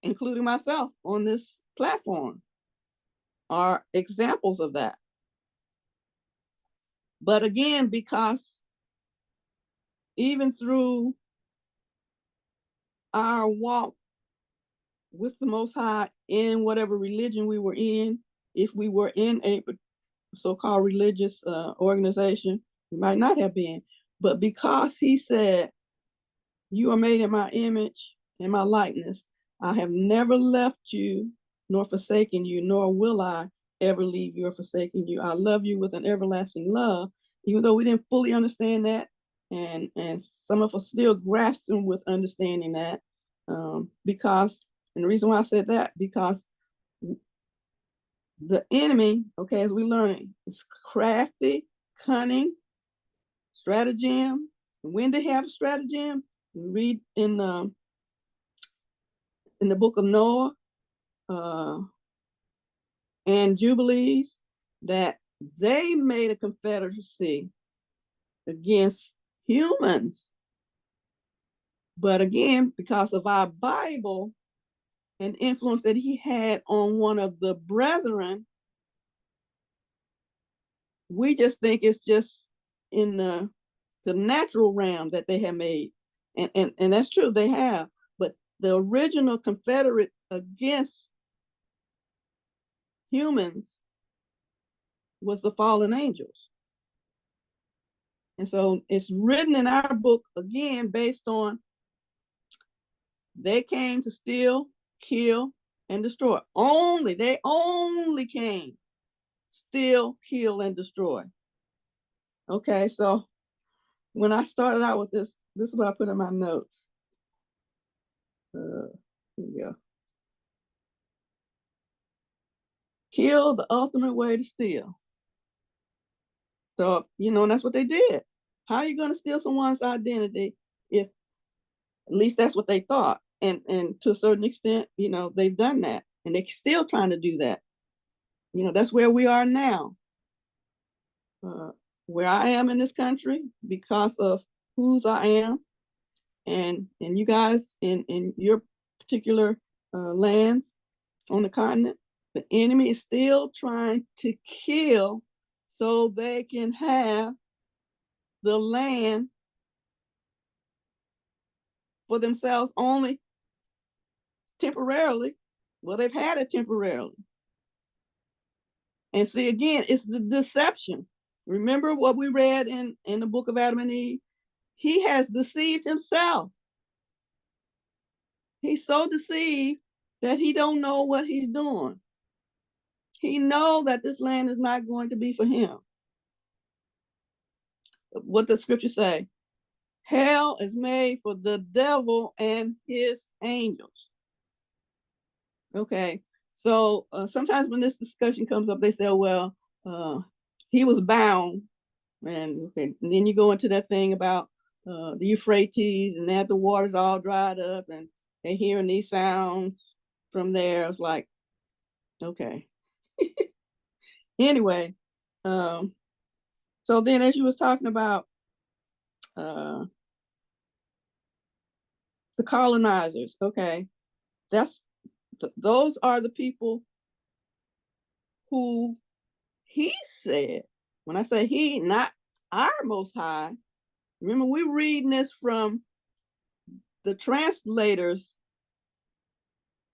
including myself, on this platform are examples of that. But again, because even through our walk with the Most High in whatever religion we were in, if we were in a so-called religious organization, we might not have been, but because he said, you are made in my image and my likeness, I have never left you nor forsaken you, nor will I ever leave you or forsaken you. I love you with an everlasting love, even though we didn't fully understand that. And some of us still grasping with understanding that, because, and the reason why I said that, because the enemy, okay, as we learn, is crafty, cunning, stratagem. When they have stratagem, we read in the book of Noah and Jubilees that they made a confederacy against humans. But again, because of our Bible and influence that he had on one of the brethren, we just think it's just in the natural realm that they have made. And that's true, they have. But the original confederate against humans was the fallen angels. And so it's written in our book, again, based on they came to steal, kill, and destroy. They only came steal, kill, and destroy. Okay, so when I started out with this is what I put in my notes. Here we go. Kill, the ultimate way to steal. So, and that's what they did. How are you going to steal someone's identity if, at least that's what they thought. And to a certain extent, they've done that. And they're still trying to do that. That's where we are now. Where I am in this country, because of whose I am, and you guys in your particular lands on the continent, the enemy is still trying to kill so they can have the land for themselves only temporarily. Well, they've had it temporarily. And see, again, it's the deception. Remember what we read in the book of Adam and Eve? He has deceived himself. He's so deceived that he don't know what he's doing. He knows that this land is not going to be for him. What the scripture say? Hell is made for the devil and his angels. Okay, so sometimes when this discussion comes up, they say, oh, well, he was bound. And then you go into that thing about the Euphrates, and that the water's all dried up, and they're hearing these sounds from there. It's like, okay. Anyway, so then as you was talking about the colonizers, okay, those are the people who he said, when I say he, not our Most High, remember we're reading this from the translator's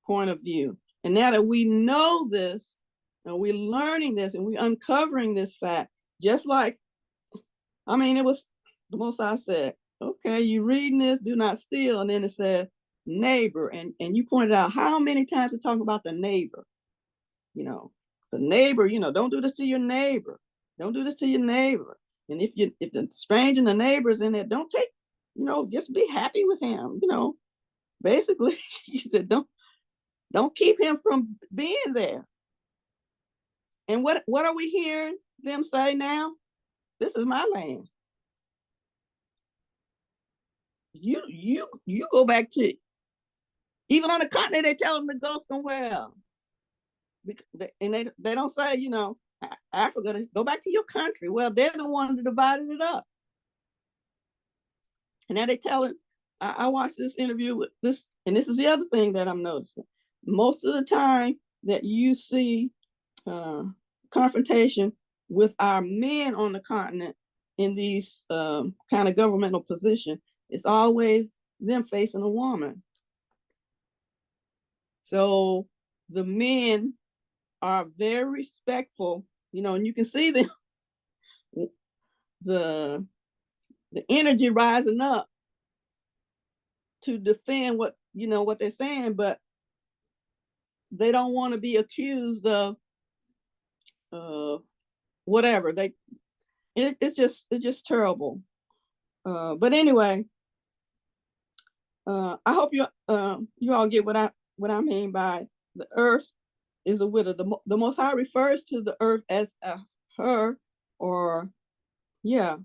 point of view. And now that we know this, and we're learning this, and we're uncovering this fact, just like, I mean, it was the Most High said, okay, you reading this, do not steal. And then it said neighbor. And you pointed out how many times it talk about the neighbor. You know, the neighbor, you know, don't do this to your neighbor. Don't do this to your neighbor. And if the stranger and the neighbor's in there, don't take, you know, just be happy with him. You know, basically, he said, don't keep him from being there. And what are we hearing them say now? This is my land. You go back to, even on the continent, they tell them to go somewhere else. And they don't say, you know, Africa, go back to your country. Well, they're the ones that divided it up. And now they tell it, I watched this interview with this, and this is the other thing that I'm noticing. Most of the time that you see confrontation with our men on the continent in these kind of governmental positions, it's always them facing a woman. So the men are very respectful, you know, and you can see the energy rising up to defend what, you know, what they're saying, but they don't want to be accused of whatever. It's just terrible. But anyway, I hope you all get what I mean by the earth is a widow. The Most High refers to the earth as a her, or yeah.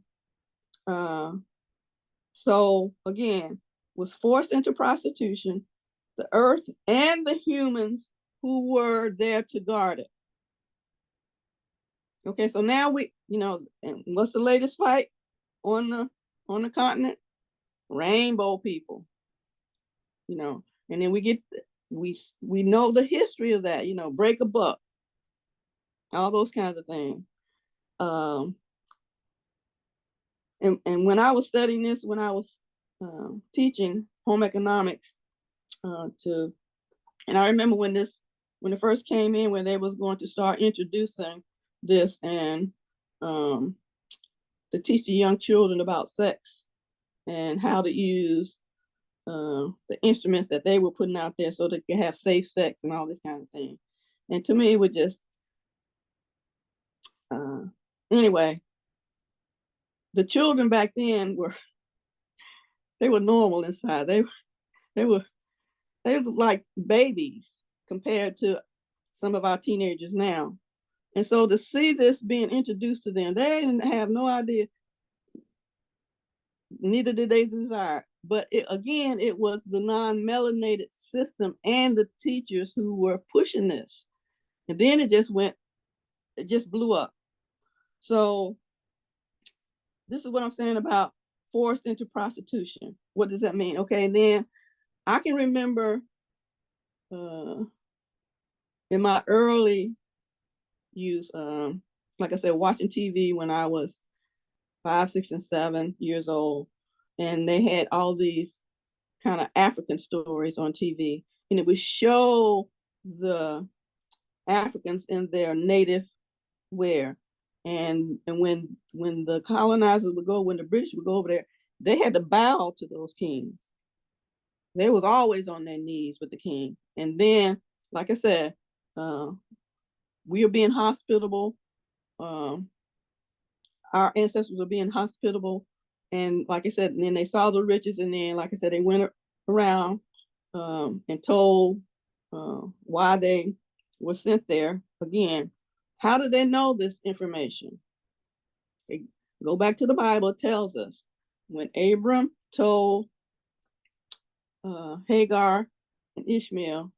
So again, was forced into prostitution, the earth and the humans who were there to guard it. Okay, so now we, you know, and what's the latest fight on the continent? Rainbow people, you know, and then we know the history of that, you know, break a buck, all those kinds of things. And when I was studying this, when I was teaching home economics and I remember when it first came in, when they was going to start introducing this and to teach the young children about sex and how to use the instruments that they were putting out there so they could have safe sex and all this kind of thing. And to me, it would just, anyway, the children back then were normal inside. They were like babies compared to some of our teenagers now. And so to see this being introduced to them, they didn't have no idea, neither did they desire. But again, it was the non-melanated system and the teachers who were pushing this. And then it just blew up. So this is what I'm saying about forced into prostitution. What does that mean? Okay, and then I can remember in my early youth, like I said, watching TV when I was 5, 6, and 7 years old, and they had all these kind of African stories on TV, and it would show the Africans in their native wear. And when the colonizers would go, when the British would go over there, they had to bow to those kings. They was always on their knees with the king. And then, like I said, we are being hospitable. Our ancestors were being hospitable. And like I said, and then they saw the riches, and then, like I said, they went around and told why they were sent there. Again, how do they know this information? They go back to the Bible. It tells us when Abram told Hagar and Ishmael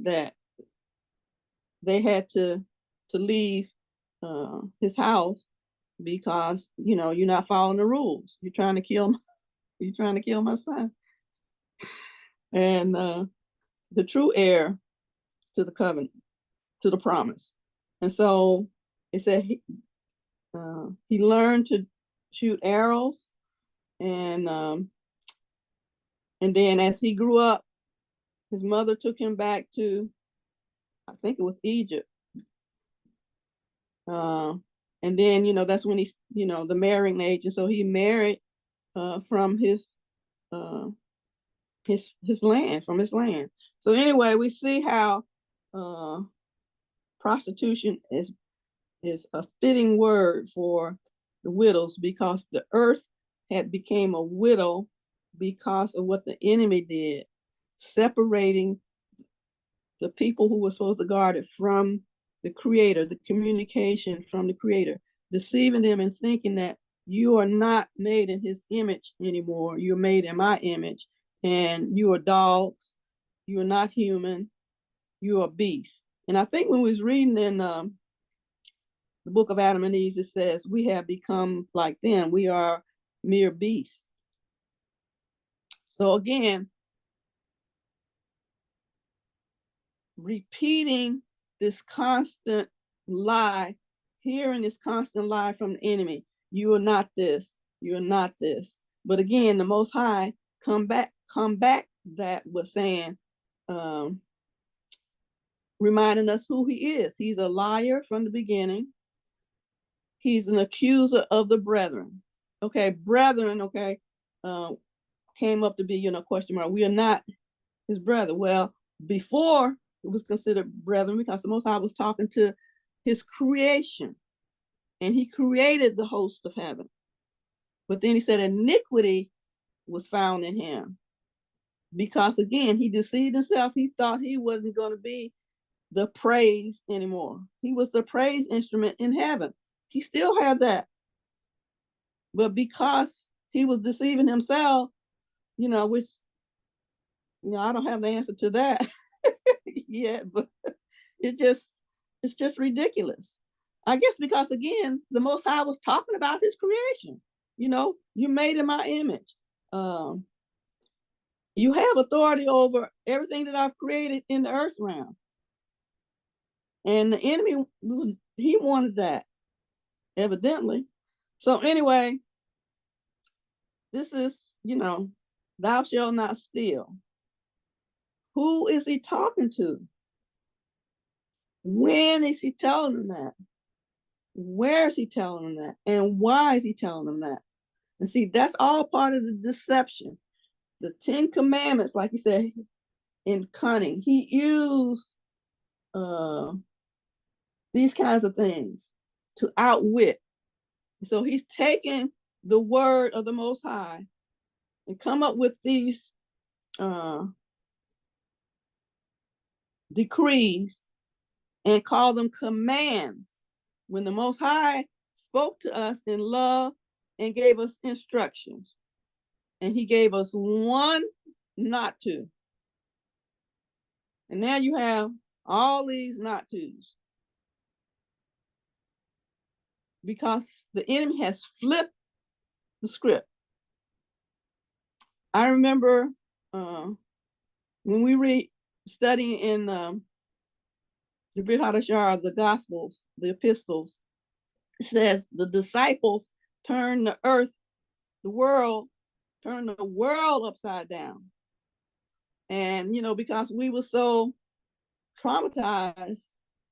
that they had to leave his house because, you know, you're not following the rules. You're trying to kill my son. And the true heir to the covenant, to the promise. And so it said he learned to shoot arrows, and then as he grew up, his mother took him back to, I think it was Egypt. And then, that's when he's, the marrying age. And so he married from his land. So anyway, we see how prostitution is a fitting word for the widows, because the earth had became a widow because of what the enemy did, separating the people who were supposed to guard it from the creator, the communication from the creator, deceiving them and thinking that you are not made in his image anymore. You're made in my image, and you are dogs. You are not human. You are beasts. And I think when we was reading in the book of Adam and Eve, it says we have become like them. We are mere beasts. So again, repeating this constant lie, hearing this constant lie from the enemy. You are not this. You are not this. But again, the Most High come back that with saying, reminding us who he is. He's a liar from the beginning. He's an accuser of the brethren. Okay, brethren, okay, came up to be, question mark. We are not his brother. Well, before it was considered brethren, because the Most High was talking to his creation, and he created the host of heaven. But then he said iniquity was found in him, because again, he deceived himself. He thought he wasn't going to be the praise anymore. He was the praise instrument in heaven. He still had that. But because he was deceiving himself, which, I don't have the answer to that yet, but it's just ridiculous. I guess because again, the Most High was talking about his creation. You made in my image. You have authority over everything that I've created in the earth realm. And the enemy, he wanted that, evidently. So anyway, this is, thou shalt not steal. Who is he talking to? When is he telling them that? Where is he telling them that? And why is he telling them that? And see, that's all part of the deception. The 10 Commandments, like he said, in cunning, he used these kinds of things to outwit. So he's taken the word of the Most High and come up with these decrees and call them commands, when the Most High spoke to us in love and gave us instructions. And he gave us one not to. And now you have all these not tos, because the enemy has flipped the script. I remember when we read, studying in the Brit Hadashar, the Gospels, the epistles, it says the disciples turned the world upside down. And, because we were so traumatized,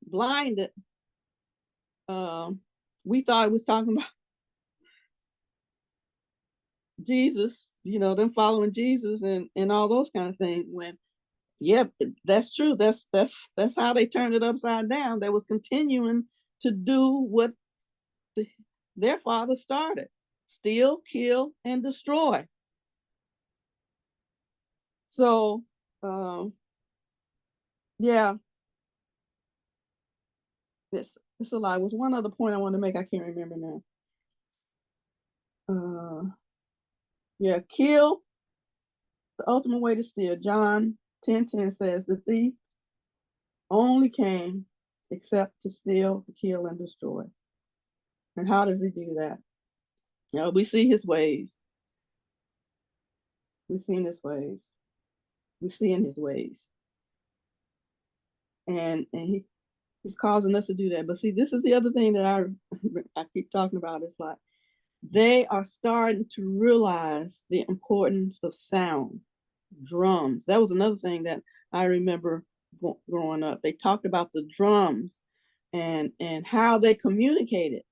blinded, we thought it was talking about Jesus, them following Jesus and all those kind of things. When, yep, that's true. That's how they turned it upside down. They was continuing to do what their father started: steal, kill, and destroy. So, yeah, it's a lie. Was one other point I want to make. I can't remember now. Yeah, kill. The ultimate way to steal. John 10:10 says the thief only came except to steal, to kill, and destroy. And how does he do that? We see his ways. We've seen his ways. We see in his ways. And He's causing us to do that. But see, this is the other thing that I keep talking about. It's like they are starting to realize the importance of sound, drums. That was another thing that I remember growing up. They talked about the drums and how they communicated.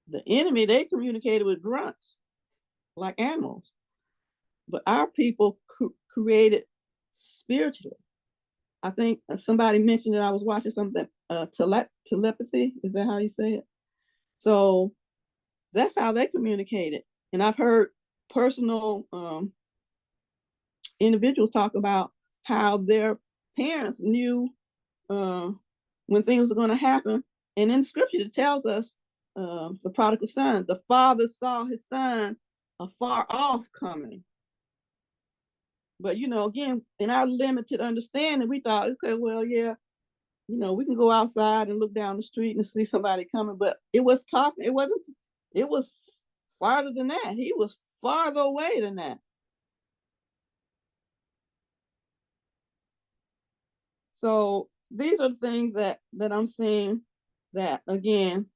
The enemy, they communicated with grunts like animals. But our people created spiritually. I think somebody mentioned that I was watching something, telepathy. Is that how you say it? So that's how they communicated. And I've heard personal individuals talk about how their parents knew when things were going to happen. And in scripture, it tells us the prodigal son, the father saw his son afar off coming. But, you know, again, in our limited understanding, we thought, okay, well, yeah, you know, we can go outside and look down the street and see somebody coming. But it was farther than that. He was farther away than that. So these are the things that I'm seeing that, again,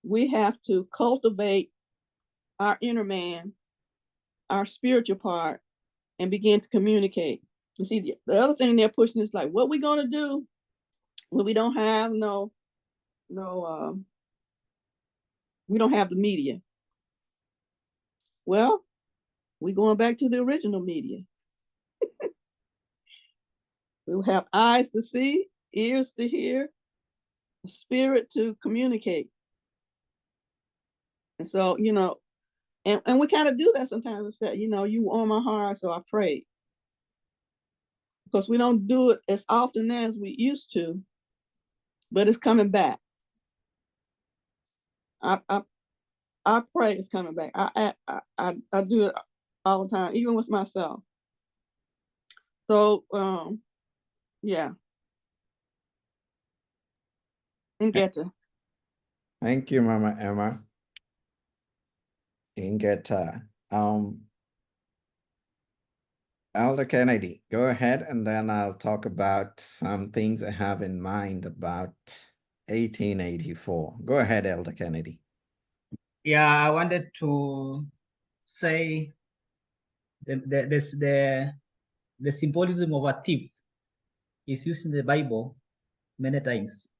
we have to cultivate our inner man, our spiritual part, and begin to communicate. You see, the other thing they're pushing is like, what we gonna do when we don't have we don't have the media? Well, we're going back to the original media. We'll have eyes to see, ears to hear, a spirit to communicate. And so, you know, and we kind of do that sometimes. We say, you know, you were on my heart, so I prayed. Because we don't do it as often as we used to, but it's coming back. I pray it's coming back. I do it all the time, even with myself. So yeah. Ingeta. Thank you, Mama Emma. Ingeta. Elder Kennedy, go ahead, and then I'll talk about some things I have in mind about 1884. Go ahead, Elder Kennedy. Yeah, I wanted to say the symbolism of a thief is used in the Bible many times.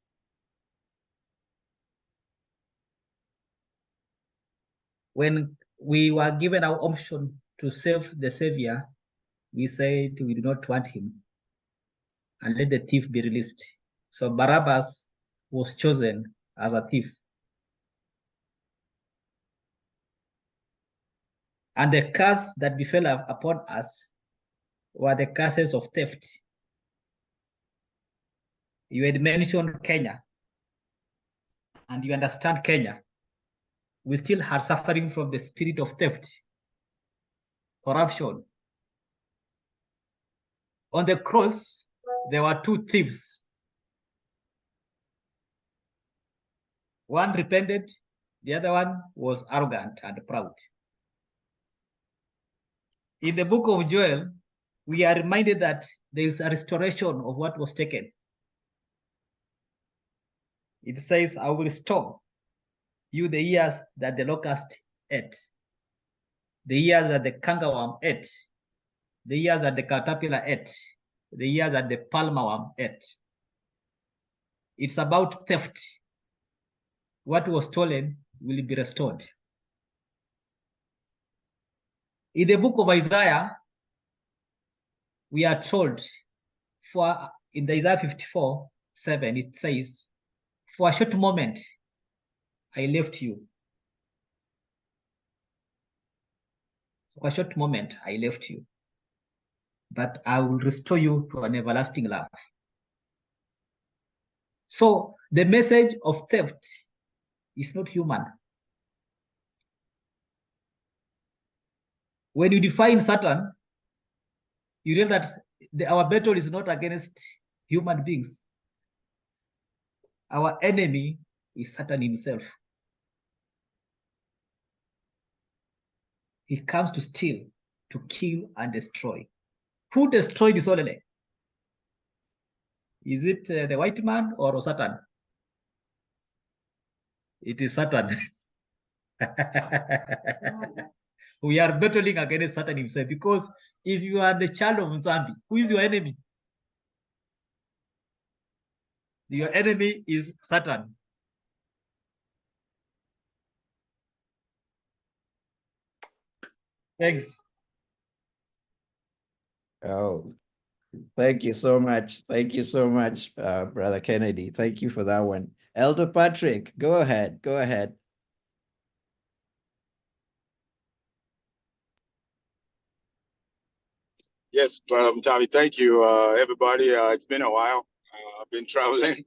When we were given our option to save the Savior, we said we do not want him and let the thief be released. So Barabbas was chosen as a thief. And the curse that befell upon us were the curses of theft. You had mentioned Kenya, and you understand Kenya. We still are suffering from the spirit of theft, corruption. On the cross, there were two thieves. One repented, the other one was arrogant and proud. In the book of Joel, we are reminded that there is a restoration of what was taken. It says, I will restore you the years that the locust ate, the years that the cankerworm ate, the years that the caterpillar ate, the years that the palmerworm ate. It's about theft. What was stolen will be restored. In the book of Isaiah, we are told, in the Isaiah 54:7, it says, for a short moment, I left you. For a short moment, I left you. But I will restore you to an everlasting love. So the message of theft is not human. When you define Satan, you realize that our battle is not against human beings. Our enemy is Satan himself. He comes to steal, to kill, and destroy. Who destroyed Solomon? Is it the white man or Satan? It is Satan. We are battling against Satan himself, because if you are the child of Nzambi, who is your enemy? Your enemy is Satan. Thanks. Oh, thank you so much. Thank you so much, Brother Kennedy. Thank you for that one. Elder Patrick, go ahead. Go ahead. Yes, Tommy, thank you, everybody. It's been a while. I've been traveling.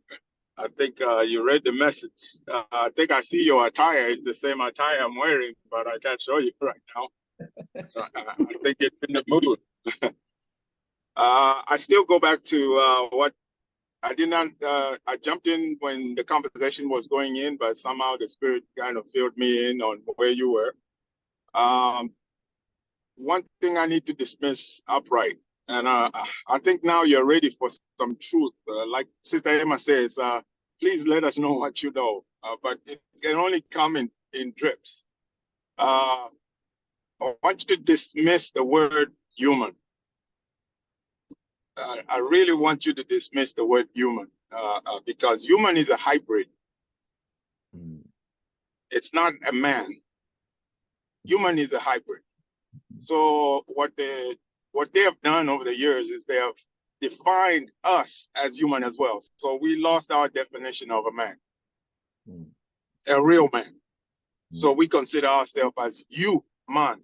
I think you read the message. I think I see your attire. It's the same attire I'm wearing, but I can't show you right now. I think it's in the mood. I still go back to what I did not. I jumped in when the conversation was going in, but somehow the Spirit kind of filled me in on where you were. One thing I need to dismiss outright, and I think now you're ready for some truth. Like Sister Emma says, please let us know what you know, but it can only come in drips. I want you to dismiss the word human. I really want you to dismiss the word human, because human is a hybrid. It's not a man. Human is a hybrid. So what they have done over the years is they have defined us as human as well. So we lost our definition of a man, a real man. So we consider ourselves as you man.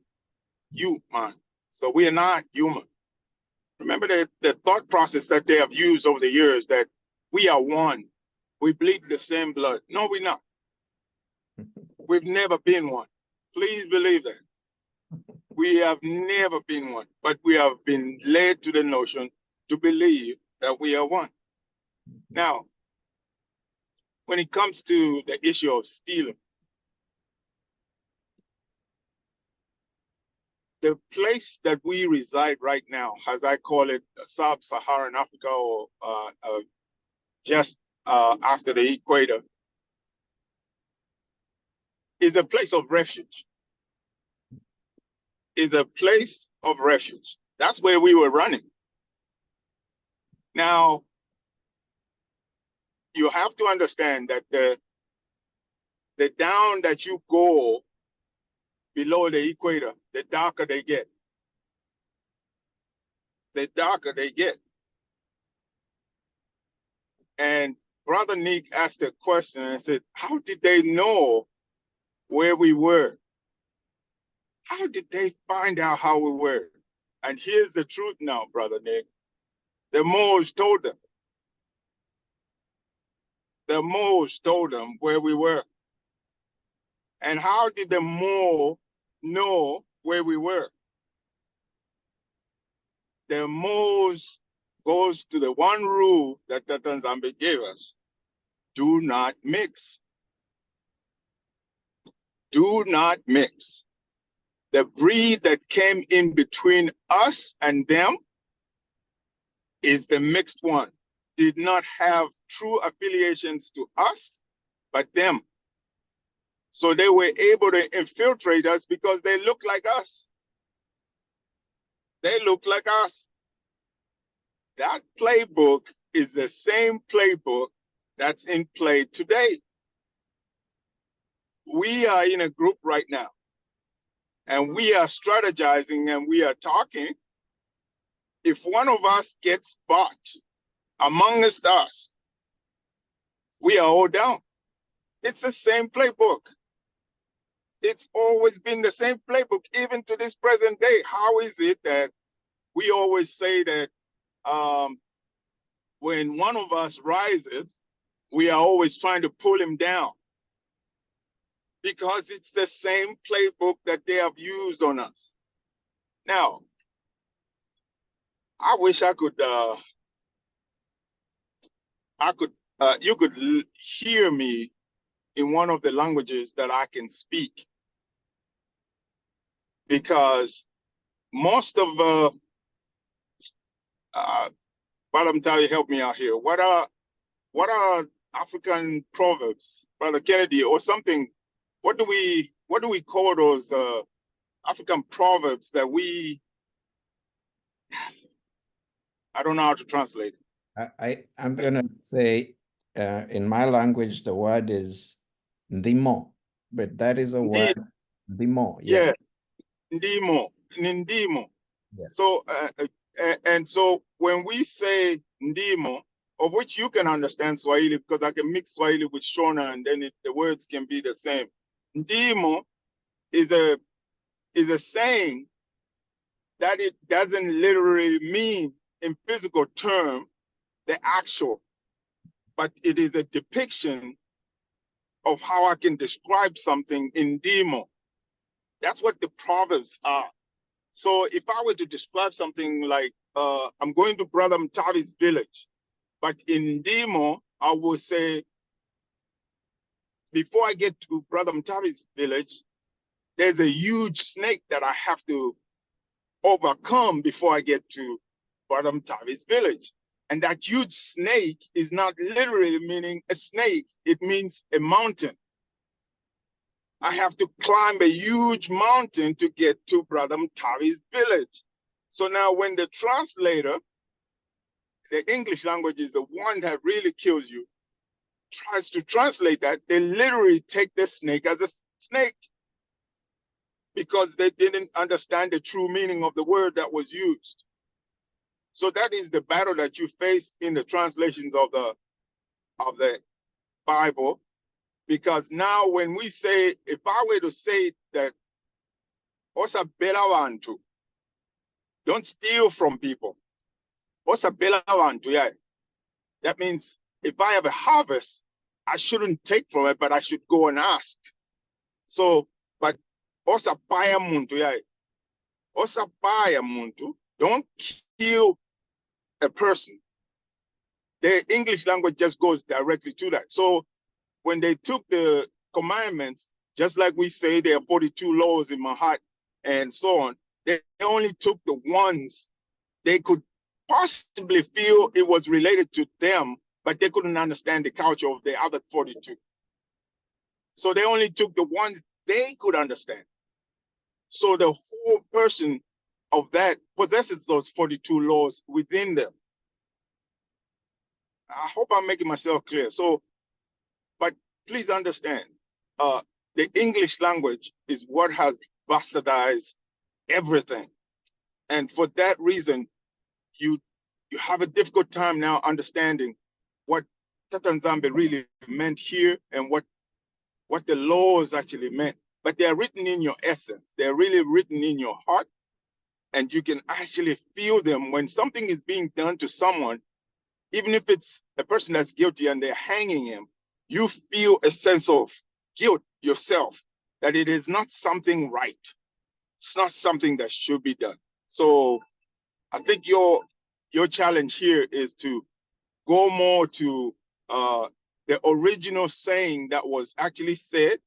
So we are not human. Remember the thought process that they have used over the years, that we are one. We bleed the same blood. No, we're not. We've never been one. Please believe that. We have never been one, but we have been led to the notion to believe that we are one. Now, when it comes to the issue of stealing, the place that we reside right now, as I call it, sub-Saharan Africa, or just after the equator, is a place of refuge. Is a place of refuge. That's where we were running. Now, you have to understand that the down that you go below the equator, the darker they get. The darker they get. And Brother Nick asked a question and said, how did they know where we were? How did they find out how we were? And here's the truth now, Brother Nick. The Moors told them. The Moors told them where we were. And how did the Moor know where we were? The Moors goes to the one rule that the Tanzania gave us. Do not mix. Do not mix. The breed that came in between us and them is the mixed one. Did not have true affiliations to us, but them. So they were able to infiltrate us because they look like us. They look like us. That playbook is the same playbook that's in play today. We are in a group right now, and we are strategizing and we are talking. If one of us gets bought amongst us, we are all down. It's the same playbook. It's always been the same playbook, even to this present day. How is it that we always say that when one of us rises, we are always trying to pull him down? Because it's the same playbook that they have used on us. Now, I wish I could, you could hear me in one of the languages that I can speak. Because most of Brother Mtawi, help me out here. What are African proverbs, Brother Kennedy, or something? What do we call those African proverbs that I don't know how to translate it. I'm gonna say in my language the word is ndimo, but that is a word ndimo. Yeah, ndimo, ndimo. Yes. So and so when we say ndimo, of which you can understand Swahili because I can mix Swahili with Shona and then the words can be the same. Ndimo is a saying that it doesn't literally mean in physical term the actual, but it is a depiction of how I can describe something in ndimo. That's what the proverbs are. So if I were to describe something like I'm going to Brother Mtavi's village, but in Ndimo, I will say, before I get to Brother Mtavi's village, there's a huge snake that I have to overcome before I get to Brother Mtavi's village. And that huge snake is not literally meaning a snake, it means a mountain. I have to climb a huge mountain to get to Brother Mtavi's village. So now when the translator, the English language is the one that really kills you, tries to translate that, they literally take the snake as a snake because they didn't understand the true meaning of the word that was used. So that is the battle that you face in the translations of the Bible. Because now when we say, if I were to say that Osa Belawantu, don't steal from people. Osa Belawantu, yeah. That means if I have a harvest, I shouldn't take from it, but I should go and ask. So, but Osa Paya Muntu, yeah. Osa Paya Muntu, don't kill a person. The English language just goes directly to that. So when they took the commandments, just like we say there are 42 laws in my heart and so on, they only took the ones they could possibly feel it was related to them, but they couldn't understand the culture of the other 42. So they only took the ones they could understand. So the whole person of that possesses those 42 laws within them. I hope I'm making myself clear. So, but please understand, the English language is what has bastardized everything. And for that reason, you have a difficult time now understanding what Tatanzambe really meant here and what the laws actually meant. But they're written in your essence. They're really written in your heart. And you can actually feel them when something is being done to someone, even if it's a person that's guilty and they're hanging him, you feel a sense of guilt yourself that it is not something right. It's not something that should be done. So I think your challenge here is to go more to the original saying that was actually said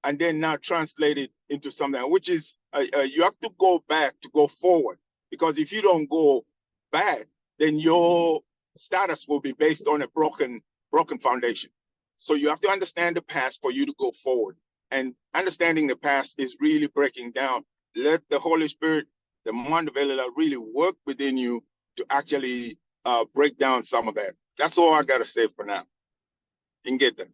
and then now translate it into something, which is you have to go back to go forward. Because if you don't go back, then your status will be based on a broken foundation. So you have to understand the past for you to go forward. And understanding the past is really breaking down. Let the Holy Spirit, the Mandavela, really work within you to actually break down some of that. That's all I got to say for now. You can get them.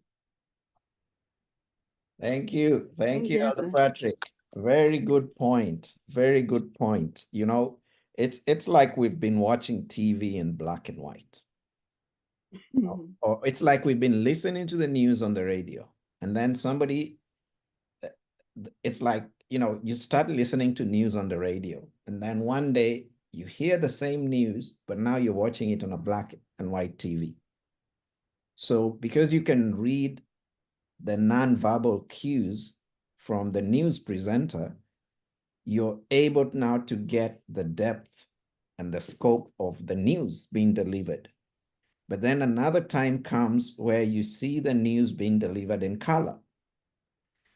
Thank you. Thank you, Elder Together. Patrick. Very good point. Very good point. You know, it's like we've been watching TV in black and white. Or it's like we've been listening to the news on the radio. And then somebody, it's like, you know, you start listening to news on the radio. And then one day you hear the same news, but now you're watching it on a black and white TV. So because you can read the nonverbal cues from the news presenter, you're able now to get the depth and the scope of the news being delivered. But then another time comes where you see the news being delivered in color.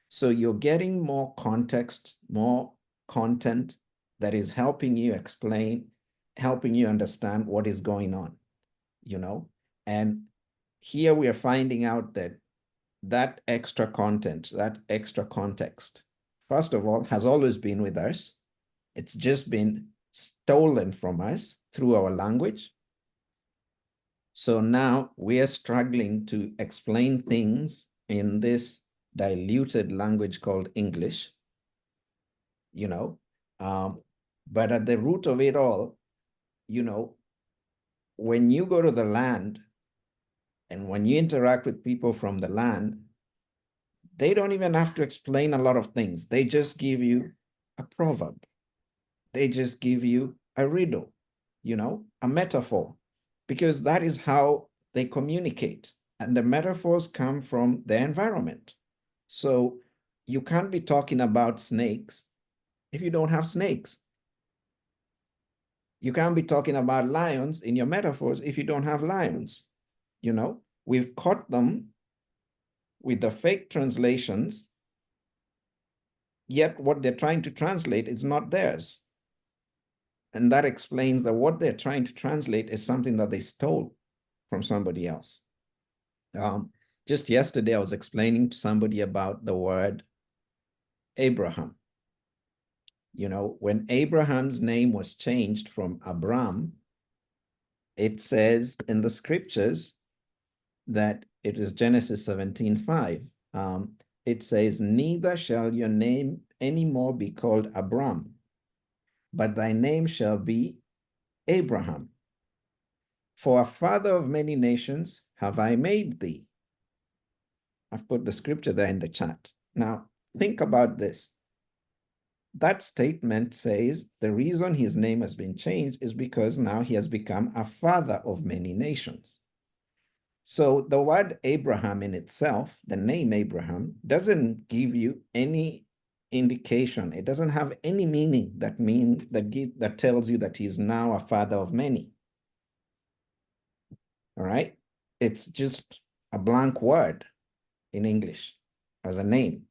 So you're getting more context, more content that is helping you explain, helping you understand what is going on. you know, and here we are finding out that that extra content, that extra context, first of all, has always been with us. It's just been stolen from us through our language. So now we are struggling to explain things in this diluted language called English, you know. But at the root of it all, you know, when you go to the land and when you interact with people from the land, they don't even have to explain a lot of things. They just give you a proverb. They just give you a riddle, you know, a metaphor, because that is how they communicate. And the metaphors come from their environment. So you can't be talking about snakes if you don't have snakes. You can't be talking about lions in your metaphors if you don't have lions. You know, we've caught them with the fake translations, yet what they're trying to translate is not theirs. And that explains that what they're trying to translate is something that they stole from somebody else. Just yesterday, I was explaining to somebody about the word Abraham. You know, when Abraham's name was changed from Abram, it says in the scriptures that it is Genesis 17:5. It says, neither shall your name anymore be called Abram, but thy name shall be Abraham. For a father of many nations have I made thee. I've put the scripture there in the chat. Now, think about this. That statement says the reason his name has been changed is because now he has become a father of many nations. So the word Abraham in itself, the name Abraham, doesn't give you any indication. It doesn't have any meaning that tells you that he's now a father of many. All right? It's just a blank word in English as a name.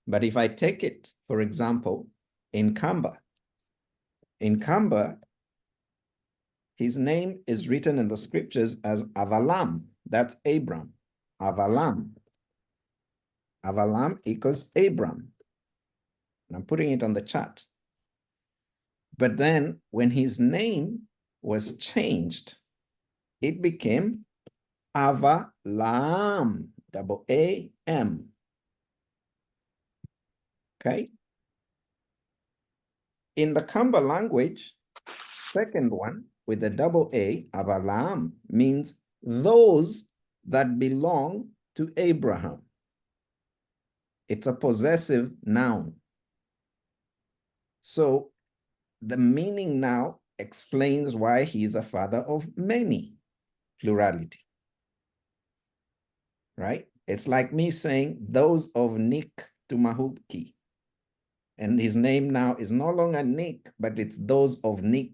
But if I take it, for example, in Kamba, his name is written in the scriptures as Avalam. That's Abram. Avalam. Avalam equals Abram. And I'm putting it on the chat. But then when his name was changed, it became Avalam, double A-M. Okay? In the Kamba language, second one with the double A, Avalam, means those that belong to Abraham. It's a possessive noun. So the meaning now explains why he is a father of many, plurality. Right? It's like me saying those of Nick Tumahubki. And his name now is no longer Nick, but it's those of Nick,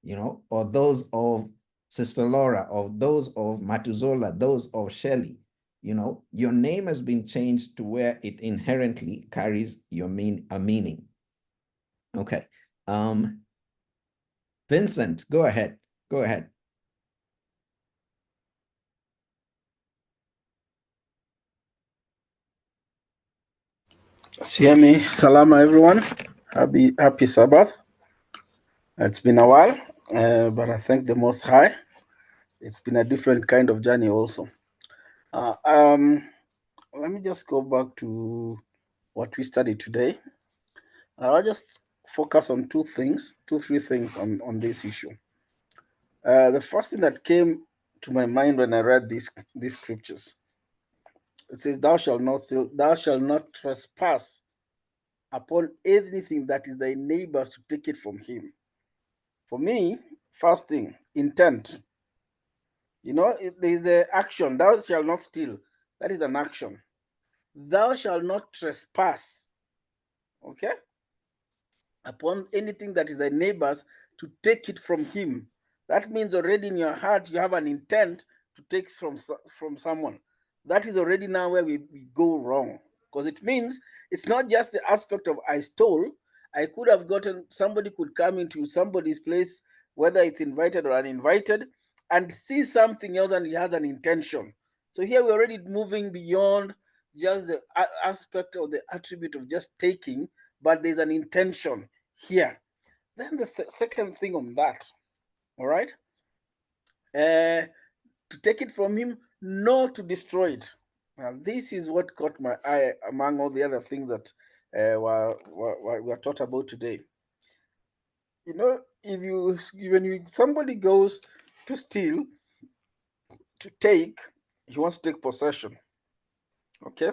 you know, or those of Sister Laura, or those of Matuzola, those of Shelley. You know, your name has been changed to where it inherently carries a meaning. Okay. Vincent, go ahead. Go ahead. Siami, salama everyone. Happy Sabbath. It's been a while, but I thank the Most High. It's been a different kind of journey also. Let me just go back to what we studied today. I'll just focus on three things on this issue. The first thing that came to my mind when I read these scriptures, it says, thou shalt not trespass upon anything that is thy neighbor's to take it from him. For me, first thing, intent. You know, there is the action, thou shalt not steal. That is an action. Thou shalt not trespass, okay, upon anything that is thy neighbor's to take it from him. That means already in your heart, you have an intent to take from someone. That is already now where we go wrong. Because it means it's not just the aspect of I stole. I could have gotten, somebody could come into somebody's place whether it's invited or uninvited, and sees something else and he has an intention. So here we're already moving beyond just the aspect of the attribute of just taking, but there's an intention here. Then the second thing on that, all right, to take it from him, not to destroy it. Now, this is what caught my eye among all the other things that were taught about today. You know, if somebody goes to steal, to take, he wants to take possession. Okay.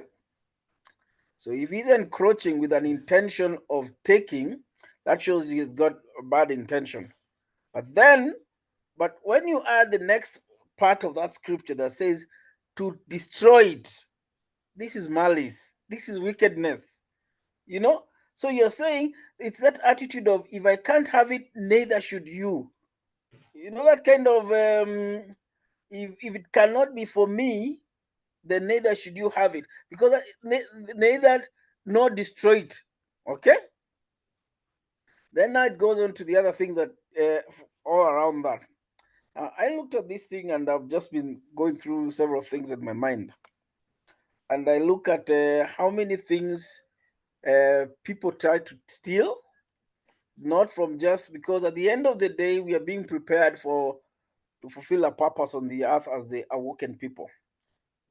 So if he's encroaching with an intention of taking, that shows he's got a bad intention. But when you add the next part of that scripture that says to destroy it, this is malice, this is wickedness, you know. So you're saying it's that attitude of, if I can't have it, neither should you. You know, that kind of if it cannot be for me, then neither should you have it, because neither nor destroy it. Okay. Then now it goes on to the other things that all around that. I looked at this thing and I've just been going through several things in my mind, and I look at how many things people try to steal, not from just because at the end of the day we are being prepared to fulfill a purpose on the earth as the awoken people.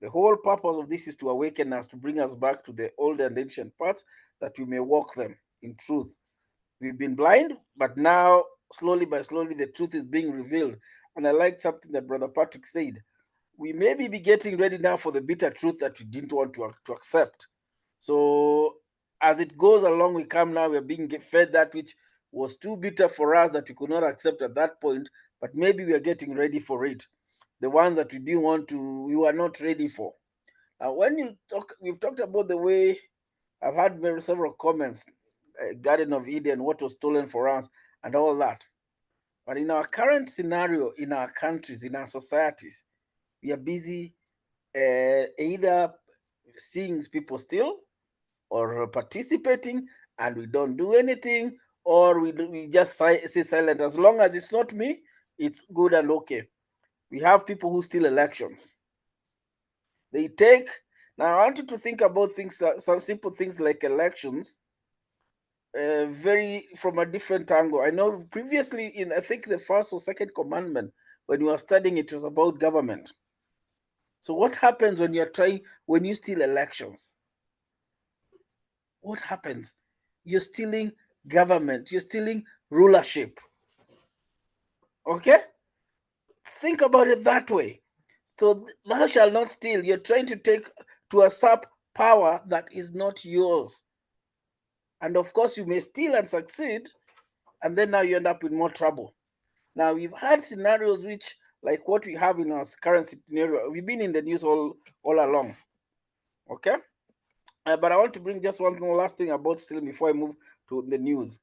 The whole purpose of this is to awaken us, to bring us back to the old and ancient paths, that we may walk them in truth. We've been blind, but now slowly by slowly the truth is being revealed. And I like something that Brother Patrick said. We may be getting ready now for the bitter truth that we didn't want to accept. So as it goes along, we come now, we're being fed that which was too bitter for us that we could not accept at that point, but maybe we are getting ready for it. The ones that we didn't want to, we were not ready for. Now, when we've talked about the way, I've had several comments, Garden of Eden, what was stolen for us, and all that. But in our current scenario, in our countries, in our societies, we are busy either seeing people steal or participating, and we don't do anything, or we just stay silent. As long as it's not me, it's good and okay. We have people who steal elections. They take. Now, I want you to think about things, some simple things like elections, very from a different angle. I know previously in, I think, the first or second commandment, when you are studying, it was about government. So what happens when when you steal elections? What happens? You're stealing government, you're stealing rulership. Okay? Think about it that way. So thou shalt not steal. You're trying to usurp power that is not yours. And of course, you may steal and succeed, and then now you end up in more trouble. Now, we've had scenarios which, like what we have in our current scenario, we've been in the news all along. Okay? But I want to bring just one last thing about stealing before I move to the news.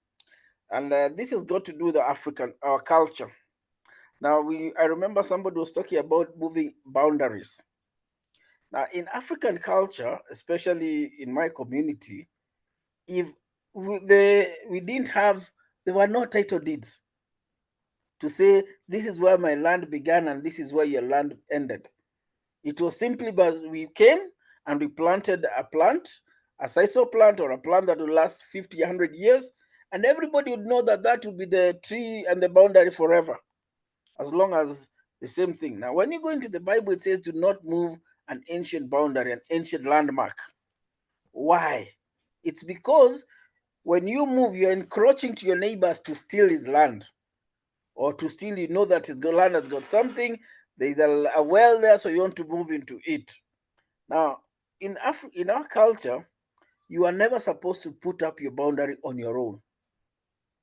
And this has got to do with our culture. Now, I remember somebody was talking about moving boundaries. Now, in African culture, especially in my community, if we didn't have, there were no title deeds to say this is where my land began and this is where your land ended. It was simply, but we came and we planted a plant, a sisal plant or a plant that will last 50, 100 years, and everybody would know that that would be the tree and the boundary forever, as long as the same thing. Now, when you go into the Bible, it says do not move an ancient boundary, an ancient landmark. Why? It's because when you move, you're encroaching to your neighbors to steal his land, or to steal, you know that his land has got something, there's a well there, so you want to move into it. Now, in our culture, you are never supposed to put up your boundary on your own.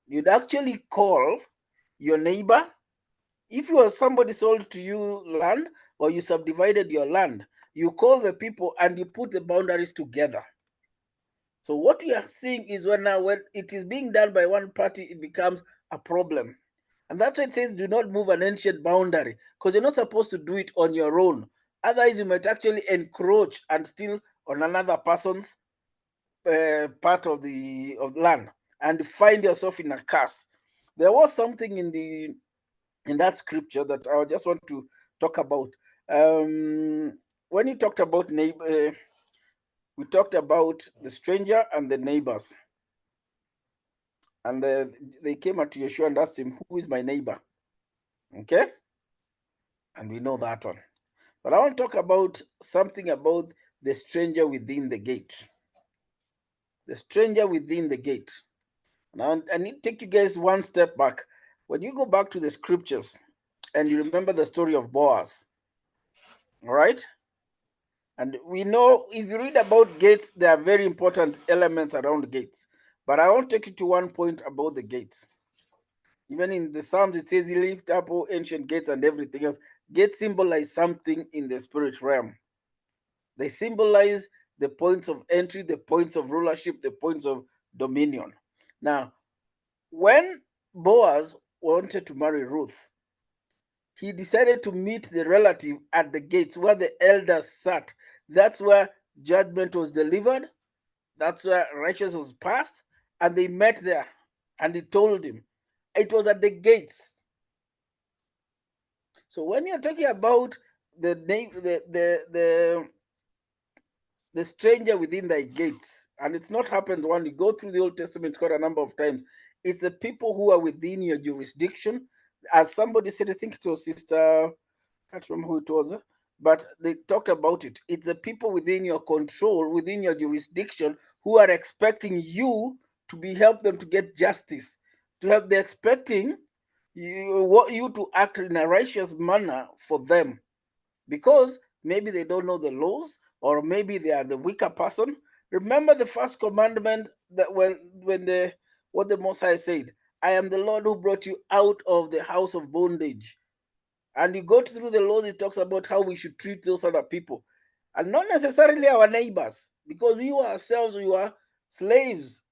You'd actually call your neighbor. If you are somebody sold to you land or you subdivided your land, you call the people and you put the boundaries together. So what we are seeing is when it is being done by one party, it becomes a problem. And that's why it says do not move an ancient boundary, because you're not supposed to do it on your own. Otherwise, you might actually encroach and steal on another person's part of the land and find yourself in a curse. There was something in the in that scripture that I just want to talk about. When you talked about neighbor, we talked about the stranger and the neighbors. And they came at Yeshua and asked him, who is my neighbor? Okay? And we know that one. But I want to talk about something about the stranger within the gate. The stranger within the gate. Now, I need to take you guys one step back. When you go back to the scriptures and you remember the story of Boaz, all right? And we know if you read about gates, there are very important elements around gates. But I want to take you to one point about the gates. Even in the Psalms, it says, he lift up all ancient gates and everything else. Gates symbolize something in the spirit realm. They symbolize the points of entry, the points of rulership, the points of dominion. Now, when Boaz wanted to marry Ruth, he decided to meet the relative at the gates where the elders sat. That's where judgment was delivered. That's where righteousness was passed. And they met there. And he told him, it was at the gates. So when you're talking about the stranger within thy gates, and it's not happened when you go through the Old Testament quite a number of times, it's the people who are within your jurisdiction. As somebody said, I think it was Sister, I can't remember who it was, but they talked about it. It's the people within your control, within your jurisdiction, who are expecting you to help them to get justice. They're expecting you to act in a righteous manner for them, because maybe they don't know the laws, or maybe they are the weaker person. Remember the first commandment, that when what the Most High said, I am the Lord who brought you out of the house of bondage. And you go through the laws, it talks about how we should treat those other people, and not necessarily our neighbors, because we ourselves, we are slaves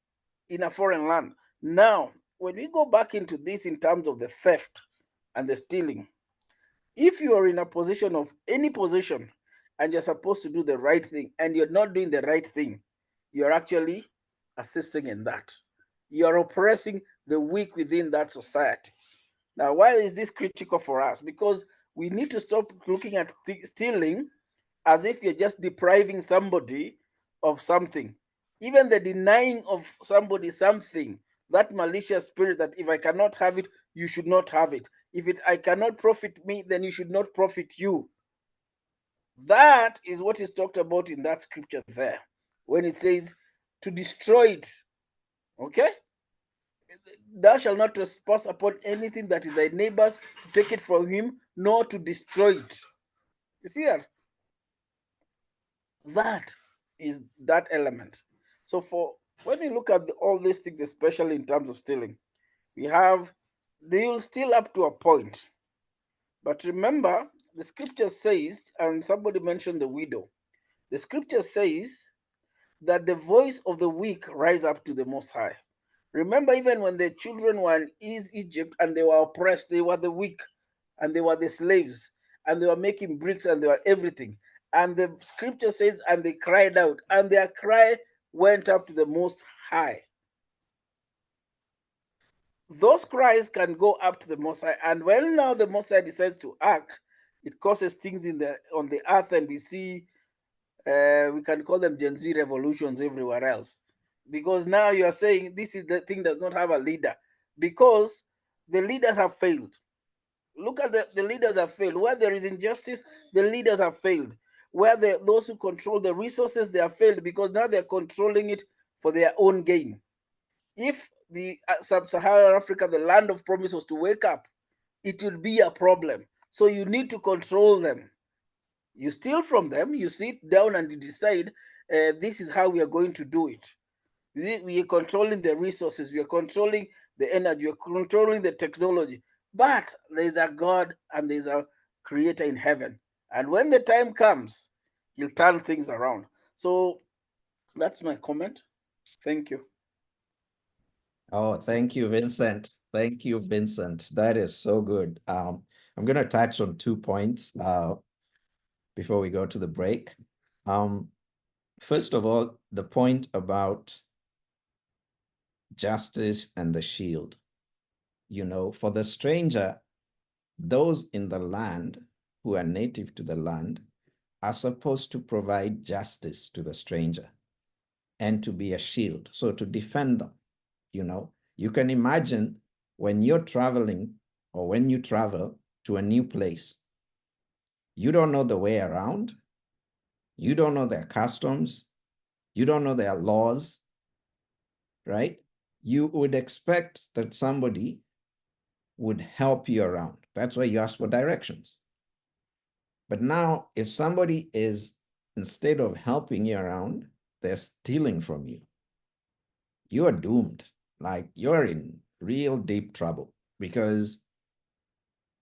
in a foreign land. Now, when we go back into this in terms of the theft and the stealing, if you are in a position of any position and you're supposed to do the right thing and you're not doing the right thing, you're actually assisting in that. You're oppressing the weak within that society. Now, why is this critical for us? Because we need to stop looking at stealing as if you're just depriving somebody of something. Even the denying of somebody something, that malicious spirit that if I cannot have it, you should not have it. If I cannot profit me, then you should not profit you. That is what is talked about in that scripture there, when it says to destroy it. Okay? Thou shalt not trespass upon anything that is thy neighbor's, to take it from him, nor to destroy it. You see that? That is that element. So when we look at all these things, especially in terms of stealing, we have, they will steal up to a point. But remember, the scripture says, and somebody mentioned the widow, the scripture says that the voice of the weak rise up to the Most High. Remember, even when the children were in Egypt and they were oppressed, they were the weak and they were the slaves and they were making bricks and they were everything. And the scripture says, and they cried out, and their cry went up to the Most High. Those cries can go up to the Most High. And when now the Most High decides to act, it causes things on the earth, and we see, we can call them Gen Z revolutions everywhere else. Because now you are saying this is the thing does not have a leader, because the leaders have failed. Look at the leaders have failed. Where there is injustice, the leaders have failed. Where those who control the resources, they have failed, because now they're controlling it for their own gain. If the sub-Saharan Africa, the land of promise, was to wake up, it would be a problem. So you need to control them. You steal from them, you sit down and you decide, this is how we are going to do it. We are controlling the resources, we are controlling the energy, we are controlling the technology. But there's a God and there's a creator in heaven. And when the time comes, he'll turn things around. So that's my comment. Thank you. Oh, thank you, Vincent. Thank you, Vincent. That is so good. I'm going to touch on 2 points before we go to the break. First of all, the point about justice and the shield. You know, for the stranger, those in the land who are native to the land are supposed to provide justice to the stranger and to be a shield, so to defend them. You can imagine when you're traveling or when you travel to a new place, you don't know the way around, you don't know their customs, you don't know their laws, right? You would expect that somebody would help you around. That's why you ask for directions. But now, if somebody is, instead of helping you around, they're stealing from you, you are doomed. Like, you're in real deep trouble because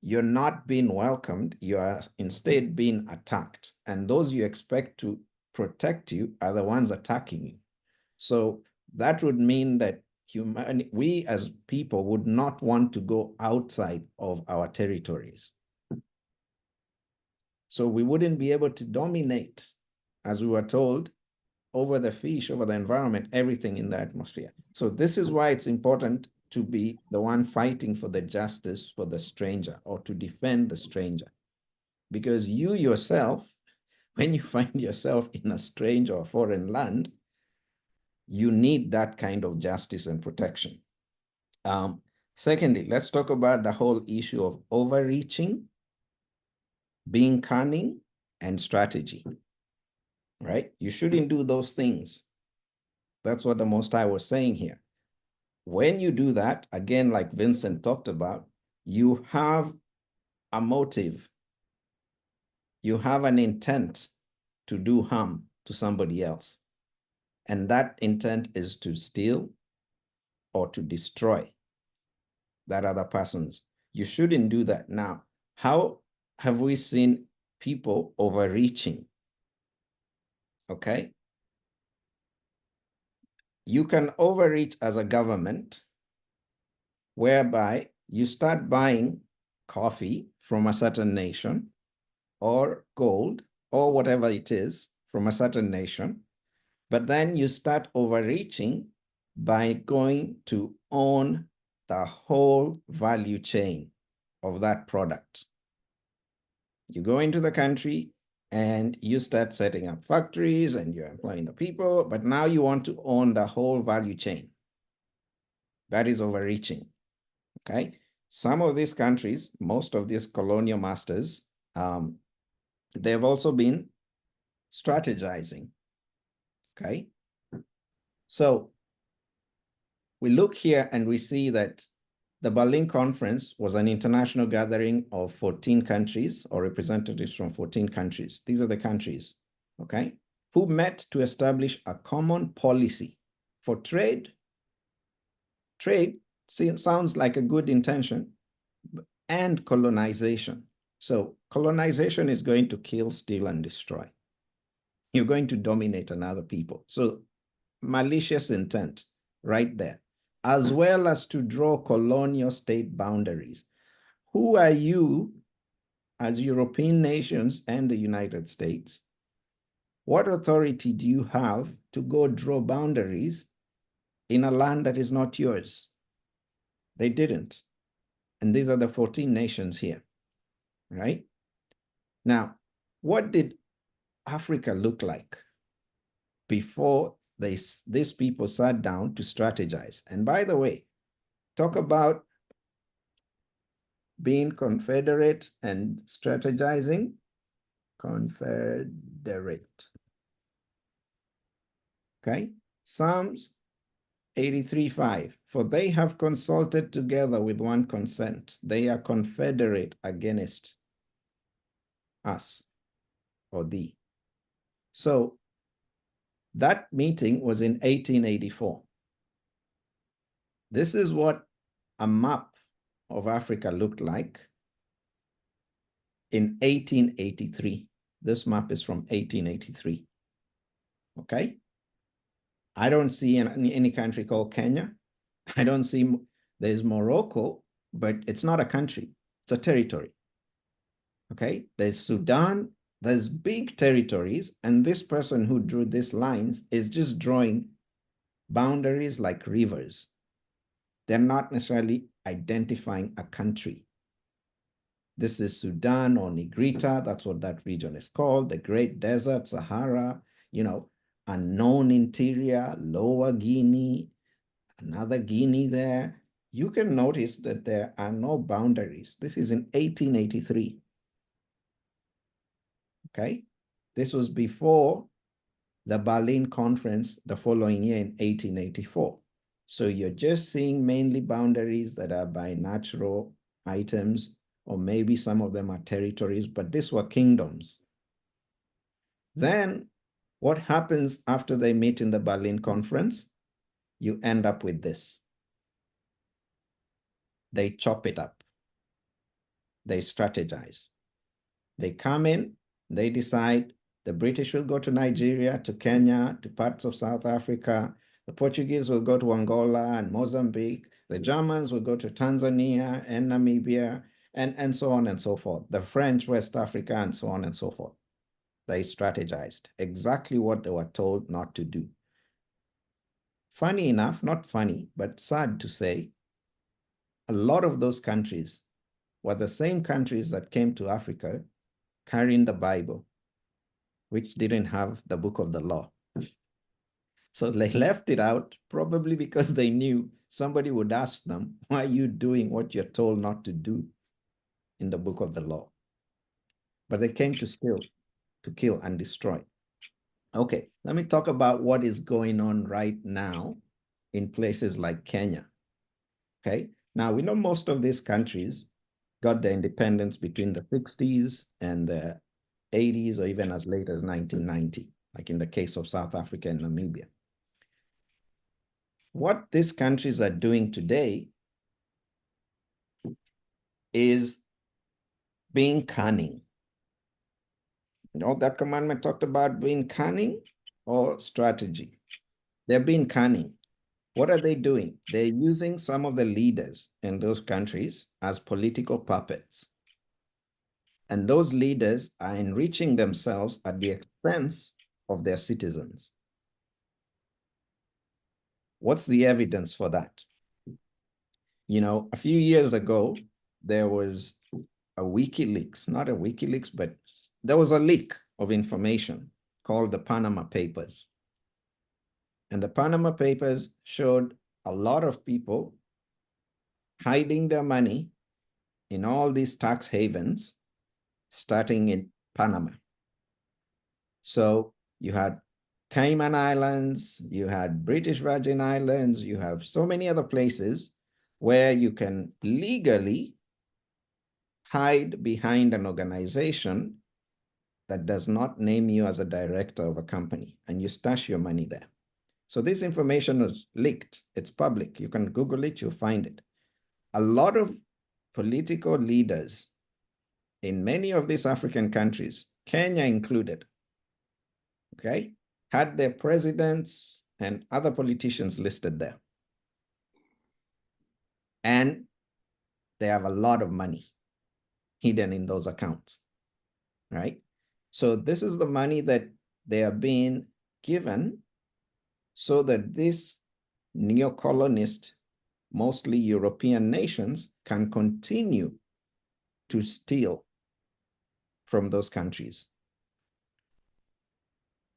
you're not being welcomed. You are instead being attacked. And those you expect to protect you are the ones attacking you. So that would mean that we as people would not want to go outside of our territories. So we wouldn't be able to dominate, as we were told, over the fish, over the environment, everything in the atmosphere. So this is why it's important to be the one fighting for the justice for the stranger, or to defend the stranger. Because you yourself, when you find yourself in a strange or foreign land, you need that kind of justice and protection. Secondly, let's talk about the whole issue of overreaching, being cunning, and strategy, right? You shouldn't do those things. That's what the Most High was saying here. When you do that, again, like Vincent talked about, you have a motive. You have an intent to do harm to somebody else. And that intent is to steal or to destroy that other person's. You shouldn't do that. Now, how have we seen people overreaching? Okay. You can overreach as a government, whereby you start buying coffee from a certain nation, or gold, or whatever it is from a certain nation, but then you start overreaching by going to own the whole value chain of that product. You go into the country and you start setting up factories and you're employing the people, but now you want to own the whole value chain. That is overreaching, okay? Some of these countries, most of these colonial masters, they've also been strategizing, okay? So we look here and we see that the Berlin Conference was an international gathering of 14 countries, or representatives from 14 countries. These are the countries, okay, who met to establish a common policy for trade. Trade sounds like a good intention, and colonization. So colonization is going to kill, steal, and destroy. You're going to dominate another people. So malicious intent right there, as well as to draw colonial state boundaries. Who are you as European nations and the United States? What authority do you have to go draw boundaries in a land that is not yours? They didn't. And these are the 14 nations here, right? Now, what did Africa look like before these people sat down to strategize? And by the way, talk about being confederate and strategizing. Confederate. Okay, Psalms 83:5. For they have consulted together with one consent. They are confederate against us, or thee. So that meeting was in 1884. This is what a map of Africa looked like in 1883. This map is from 1883. Okay. I don't see any country called Kenya. I don't see, there's Morocco, but it's not a country, it's a territory. Okay. There's Sudan, there's big territories, and this person who drew these lines is just drawing boundaries like rivers. They're not necessarily identifying a country. This is Sudan or Negrita. That's what that region is called. The Great Desert, Sahara, you know, unknown interior, Lower Guinea, another Guinea there. You can notice that there are no boundaries. This is in 1883. Okay. This was before the Berlin Conference the following year in 1884. So you're just seeing mainly boundaries that are by natural items, or maybe some of them are territories, but these were kingdoms. Then what happens after they meet in the Berlin Conference? You end up with this. They chop it up. They strategize. They come in, they decide the British will go to Nigeria, to Kenya, to parts of South Africa. The Portuguese will go to Angola and Mozambique. The Germans will go to Tanzania and Namibia, and so on and so forth. The French, West Africa, and so on and so forth. They strategized exactly what they were told not to do. Funny enough, not funny, but sad to say, a lot of those countries were the same countries that came to Africa carrying the Bible, which didn't have the book of the law. So they left it out, probably because they knew somebody would ask them, why are you doing what you're told not to do in the book of the law? But they came to steal, to kill and destroy. Okay, let me talk about what is going on right now in places like Kenya. Okay, now we know most of these countries got their independence between the 60s and the 80s, or even as late as 1990, like in the case of South Africa and Namibia. What these countries are doing today is being cunning. You know, that commandment talked about being cunning or strategy. They're being cunning. What are they doing? They're using some of the leaders in those countries as political puppets. And those leaders are enriching themselves at the expense of their citizens. What's the evidence for that? You know, a few years ago, there was a WikiLeaks, not a WikiLeaks, but there was a leak of information called the Panama Papers. And the Panama Papers showed a lot of people hiding their money in all these tax havens, starting in Panama. So you had Cayman Islands, you had British Virgin Islands, you have so many other places where you can legally hide behind an organization that does not name you as a director of a company, and you stash your money there. So this information was leaked. It's public. You can Google it, you'll find it. A lot of political leaders in many of these African countries, Kenya included, okay, had their presidents and other politicians listed there. And they have a lot of money hidden in those accounts, right? So this is the money that they are being given so that these neo-colonist, mostly European nations, can continue to steal from those countries.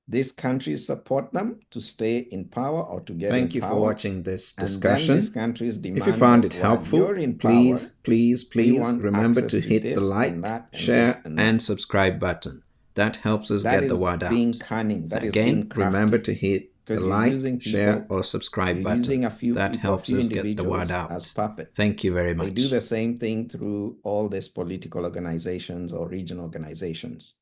These countries support them to stay in power or to get in power. Thank you for watching this And discussion. then these countries demand If you found that it while helpful, you're in please power, we want remember access to hit the this like, and that and share, this and that. and subscribe button. That helps us That get the is word being out. cunning. That is Again, being crafty. remember to hit the Because you're like, using share, people, or subscribe you're button. using a few That people, a helps few us get the individuals word out. as puppets. Thank you very much. They do the same thing through all these political organizations or regional organizations.